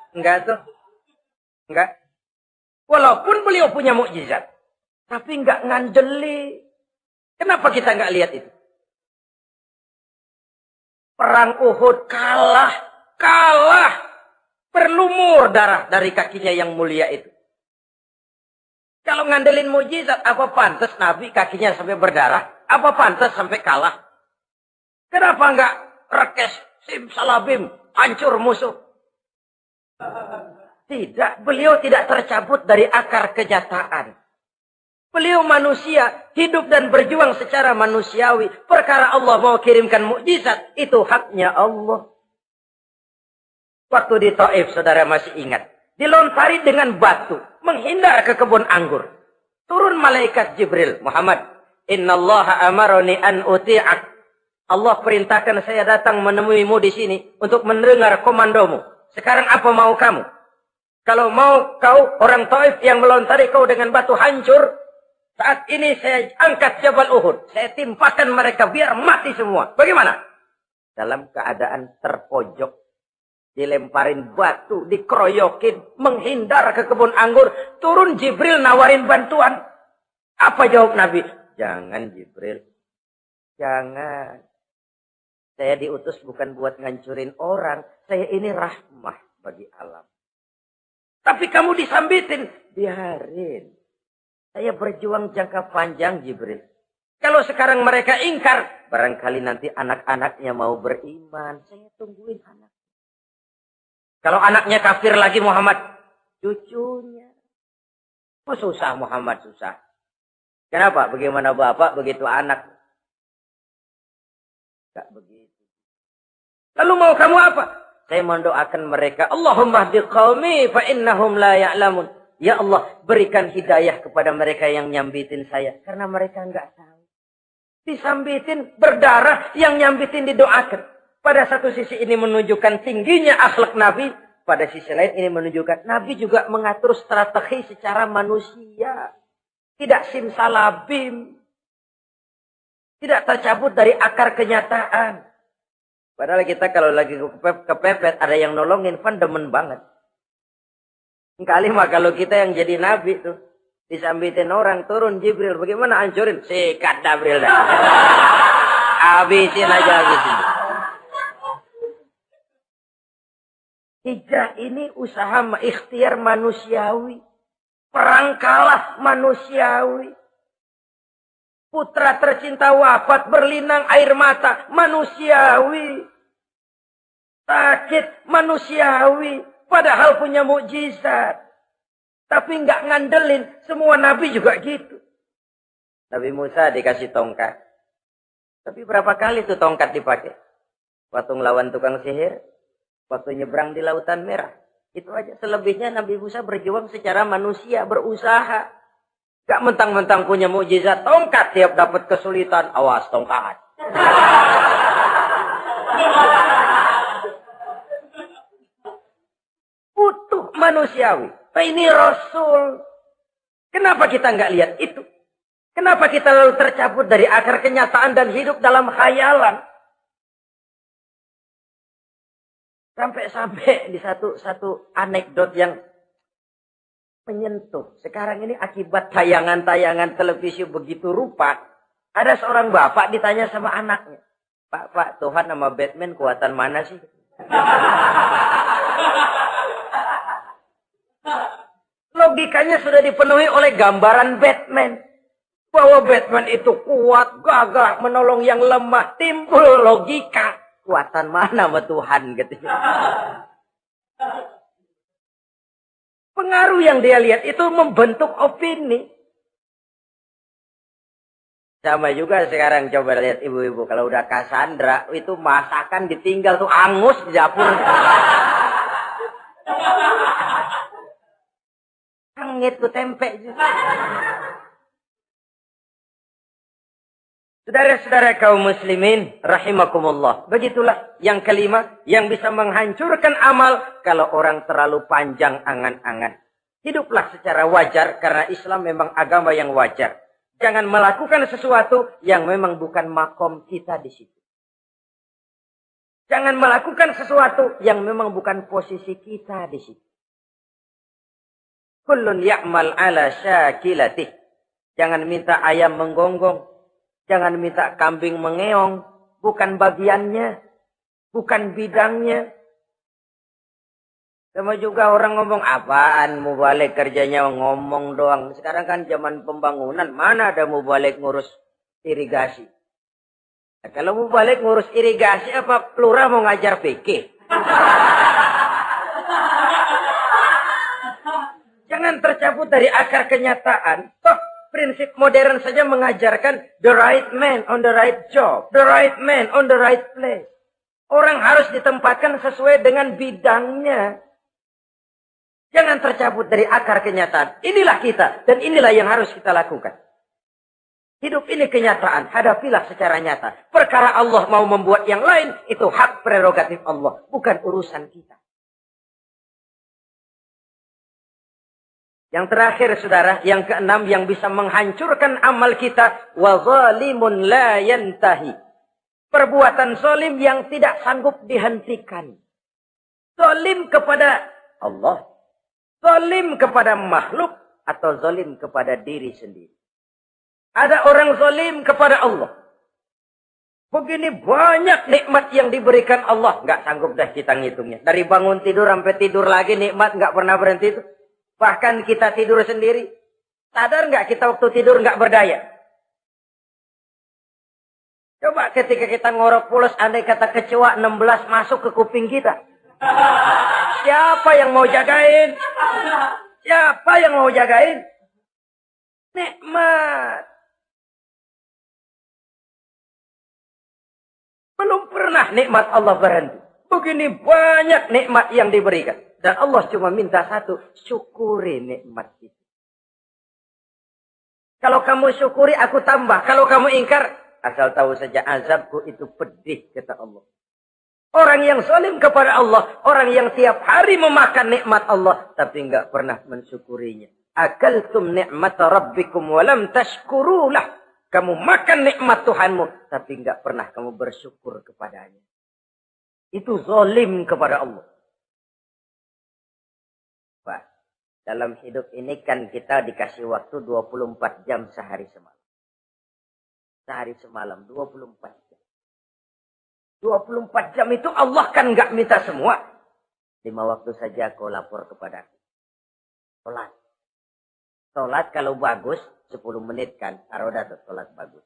Enggak tuh. Enggak. Walaupun beliau punya mukjizat. Tapi enggak ngandeli. Kenapa kita enggak lihat itu? Perang Uhud kalah. Berlumur darah dari kakinya yang mulia itu. Kalau ngandelin mukjizat, apa pantas Nabi kakinya sampai berdarah? Apa pantas sampai kalah? Kenapa enggak rekes, simsalabim, hancur musuh? Tidak, beliau tidak tercabut dari akar kenyataan. Beliau manusia, hidup dan berjuang secara manusiawi. Perkara Allah mau kirimkan mukjizat, itu haknya Allah. Waktu di Taif, saudara masih ingat. Dilontari dengan batu, menghindar ke kebun anggur. Turun malaikat Jibril, Muhammad, innallaha amaroni an uti'ak. Allah perintahkan saya datang menemuimu di sini untuk mendengar komandomu. Sekarang apa mau kamu? Kalau mau kau orang Taif yang melontari kau dengan batu hancur, saat ini saya angkat Jabal Uhud. Saya timpakan mereka biar mati semua. Bagaimana? Dalam keadaan terpojok. Dilemparin batu, dikeroyokin, menghindar ke kebun anggur. Turun Jibril nawarin bantuan. Apa jawab Nabi? Jangan Jibril. Jangan. Saya diutus bukan buat ngancurin orang. Saya ini rahmah bagi alam. Tapi kamu disambitin. Biarin. Saya berjuang jangka panjang, Jibril. Kalau sekarang mereka ingkar, barangkali nanti anak-anaknya mau beriman. Saya tungguin anak. Kalau anaknya kafir lagi Muhammad, cucunya. Oh, susah Muhammad, susah. Kenapa? Bagaimana bapak, begitu anak. Enggak begitu. Lalu mau kamu apa? Saya mendoakan mereka. Allahumma hdi qaumi fa innahum la ya'lamun. Ya Allah, berikan hidayah kepada mereka yang nyambitin saya. Karena mereka enggak tahu. Disambitin, berdarah, yang nyambitin didoakan. Pada satu sisi ini menunjukkan tingginya akhlak Nabi. Pada sisi lain ini menunjukkan Nabi juga mengatur strategi secara manusia. Tidak simsalabim. Tidak tercabut dari akar kenyataan. Padahal kita kalau lagi kepepet, ada yang nolongin, kan demen banget. Kali mah kalau kita yang jadi Nabi tuh. Disambitin orang, turun Jibril. Bagaimana hancurin? Sikat Jibril dah. Habisin aja, habisin. Hijrah ini usaha ikhtiar manusiawi. Perang kalah manusiawi. Putra tercinta wafat berlinang air mata manusiawi. Sakit manusiawi. Padahal punya mukjizat. Tapi enggak ngandelin. Semua nabi juga gitu. Nabi Musa dikasih tongkat. Tapi berapa kali tuh tongkat dipakai? Waktu ngelawan tukang sihir. Waktu nyebrang di Lautan Merah. Itu aja. Selebihnya Nabi Musa berjuang secara manusia. Berusaha. Gak mentang-mentang punya mukjizat. Tongkat tiap dapat kesulitan. Awas tongkat. Utuh manusiawi. Ini Rasul. Kenapa kita nggak lihat itu? Kenapa kita lalu tercabut dari akar kenyataan dan hidup dalam khayalan? Sampai-sampai di satu anekdot yang menyentuh. Sekarang ini akibat tayangan-tayangan televisi begitu rupa. Ada seorang bapak ditanya sama anaknya. Pak, Tuhan sama Batman kuatan mana sih? Logikanya sudah dipenuhi oleh gambaran Batman. Bahwa Batman itu kuat, gagah, menolong yang lemah. Timbul logika. Kuatan mana sama Tuhan gitu. Pengaruh yang dia lihat itu membentuk opini. Sama juga sekarang coba lihat ibu-ibu. Kalau udah Cassandra, itu masakan ditinggal tuh angus di dapur. Angit tuh tempe juga. Saudara-saudara kaum muslimin rahimakumullah. Begitulah yang kelima yang bisa menghancurkan amal kalau orang terlalu panjang angan-angan. Hiduplah secara wajar karena Islam memang agama yang wajar. Jangan melakukan sesuatu yang memang bukan makom kita di situ. Jangan melakukan sesuatu yang memang bukan posisi kita di situ. Kullun ya'mal ala syakilatih. Jangan minta ayam menggonggong. Jangan minta kambing mengeong. Bukan bagiannya. Bukan bidangnya. Sama juga orang ngomong, apaan mubalik kerjanya ngomong doang. Sekarang kan zaman pembangunan. Mana ada mubalik ngurus irigasi. Nah, kalau mubalik ngurus irigasi, apa lurah mau ngajar fikih? Jangan tercabut dari akar kenyataan. Toh prinsip modern saja mengajarkan the right man on the right job. The right man on the right place. Orang harus ditempatkan sesuai dengan bidangnya. Jangan tercabut dari akar kenyataan. Inilah kita. Dan inilah yang harus kita lakukan. Hidup ini kenyataan. Hadapilah secara nyata. Perkara Allah mau membuat yang lain. Itu hak prerogatif Allah. Bukan urusan kita. Yang terakhir saudara, yang keenam yang bisa menghancurkan amal kita, wa zalimun la yantahi. Perbuatan zalim yang tidak sanggup dihentikan. Zalim kepada Allah, zalim kepada makhluk atau zalim kepada diri sendiri. Ada orang zalim kepada Allah. Begini banyak nikmat yang diberikan Allah, enggak sanggup dah kita ngitungnya. Dari bangun tidur sampai tidur lagi nikmat enggak pernah berhenti itu. Bahkan kita tidur sendiri. Sadar nggak kita waktu tidur nggak berdaya? Coba ketika kita ngorok pulas, andai kata kecoa 16 masuk ke kuping kita. Siapa yang mau jagain? Siapa yang mau jagain? Nikmat. Belum pernah nikmat Allah berhenti. Begini banyak nikmat yang diberikan. Dan Allah cuma minta satu, syukuri nikmat itu. Kalau kamu syukuri, aku tambah. Kalau kamu ingkar, asal tahu saja azabku itu pedih, kata Allah. Orang yang zalim kepada Allah, orang yang tiap hari memakan nikmat Allah, tapi enggak pernah mensyukurinya. Akaltum ni'mata rabbikum walam tashkurulah. Kamu makan nikmat Tuhanmu, tapi enggak pernah kamu bersyukur kepadanya. Itu zalim kepada Allah. Pak, dalam hidup ini kan kita dikasih waktu 24 jam sehari semalam. Sehari semalam, 24 jam. 24 jam itu Allah kan enggak minta semua. 5 waktu saja kau lapor kepada aku. Sholat. Sholat kalau bagus, 10 menit kan. Aroda tuh sholat bagus.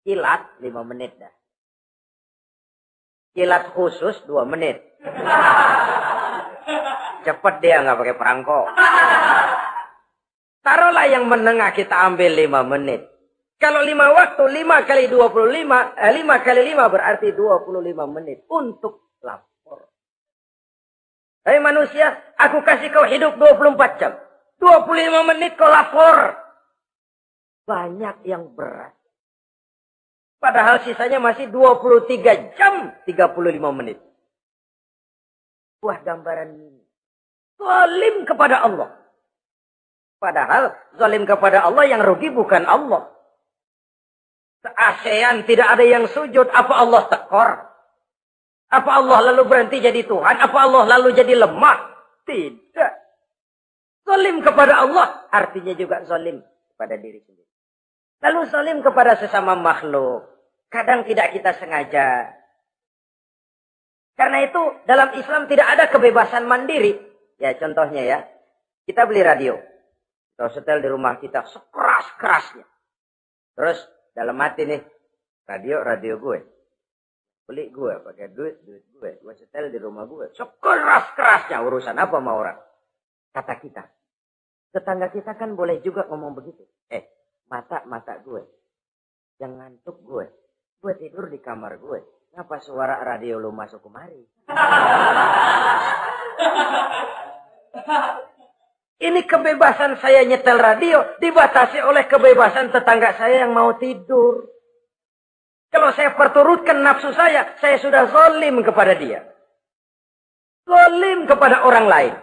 Kilat 5 menit dah. Kilat khusus 2 menit. Cepet dia nggak pakai perangko. Taruhlah yang menengah kita ambil 5 menit. Kalau 5 waktu, 5 kali 25, 5 kali 5 berarti 25 menit untuk lapor. Hai manusia, aku kasih kau hidup 24 jam. 25 menit kau lapor. Banyak yang berat. Padahal sisanya masih 23 jam 35 menit. Buah gambaran ini. Zalim kepada Allah. Padahal zalim kepada Allah yang rugi bukan Allah. Se-ASEAN tidak ada yang sujud. Apa Allah tekor? Apa Allah lalu berhenti jadi Tuhan? Apa Allah lalu jadi lemah? Tidak. Zalim kepada Allah artinya juga zalim kepada diri sendiri. Lalu zalim kepada sesama makhluk. Kadang tidak kita sengaja. Karena itu dalam Islam tidak ada kebebasan mandiri. Ya contohnya ya. Kita beli radio. Kita setel di rumah kita sekeras-kerasnya. Terus dalam hati nih. Radio gue. Beli gue pakai duit gue. Gue setel di rumah gue. Sekeras-kerasnya urusan apa sama orang. Kata kita. Tetangga kita kan boleh juga ngomong begitu. Mata gue. Yang ngantuk gue. Gue tidur di kamar gue. Ngapa suara radio lu masuk kemari? Ini kebebasan saya nyetel radio. Dibatasi oleh kebebasan tetangga saya yang mau tidur. Kalau saya perturutkan nafsu saya sudah zalim kepada dia. Zalim kepada orang lain.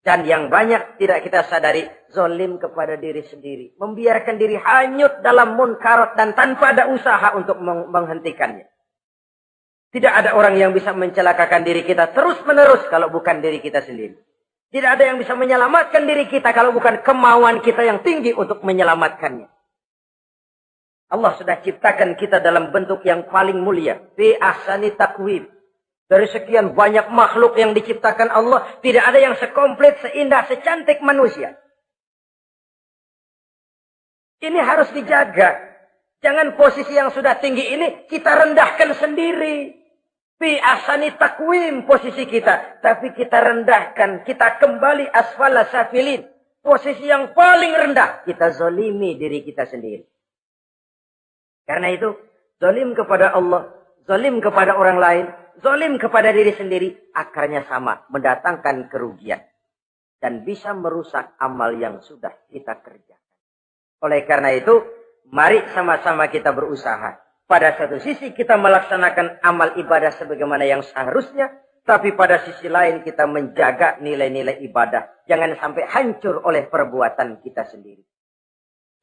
Dan yang banyak tidak kita sadari, zalim kepada diri sendiri. Membiarkan diri hanyut dalam munkarat dan tanpa ada usaha untuk menghentikannya. Tidak ada orang yang bisa mencelakakan diri kita terus-menerus kalau bukan diri kita sendiri. Tidak ada yang bisa menyelamatkan diri kita kalau bukan kemauan kita yang tinggi untuk menyelamatkannya. Allah sudah ciptakan kita dalam bentuk yang paling mulia. Fi ahsani taqwim. Dari sekian banyak makhluk yang diciptakan Allah, tidak ada yang sekomplit, seindah, secantik manusia. Ini harus dijaga. Jangan posisi yang sudah tinggi ini kita rendahkan sendiri. Fi ahsani taqwim posisi kita. Tapi kita rendahkan, kita kembali asfala safilin. Posisi yang paling rendah, kita zalimi diri kita sendiri. Karena itu, zalim kepada Allah, zalim kepada orang lain, zalim kepada diri sendiri, akarnya sama, mendatangkan kerugian. Dan bisa merusak amal yang sudah kita kerjakan. Oleh karena itu, mari sama-sama kita berusaha. Pada satu sisi kita melaksanakan amal ibadah sebagaimana yang seharusnya. Tapi pada sisi lain kita menjaga nilai-nilai ibadah. Jangan sampai hancur oleh perbuatan kita sendiri.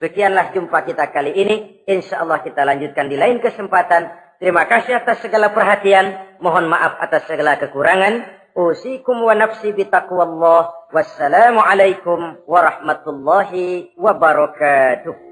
Sekianlah jumpa kita kali ini. Insya Allah kita lanjutkan di lain kesempatan. Terima kasih atas segala perhatian. Mohon maaf atas segala kekurangan. Usikum wa nafsi bitaqwallah. Wassalamualaikum warahmatullahi wabarakatuh.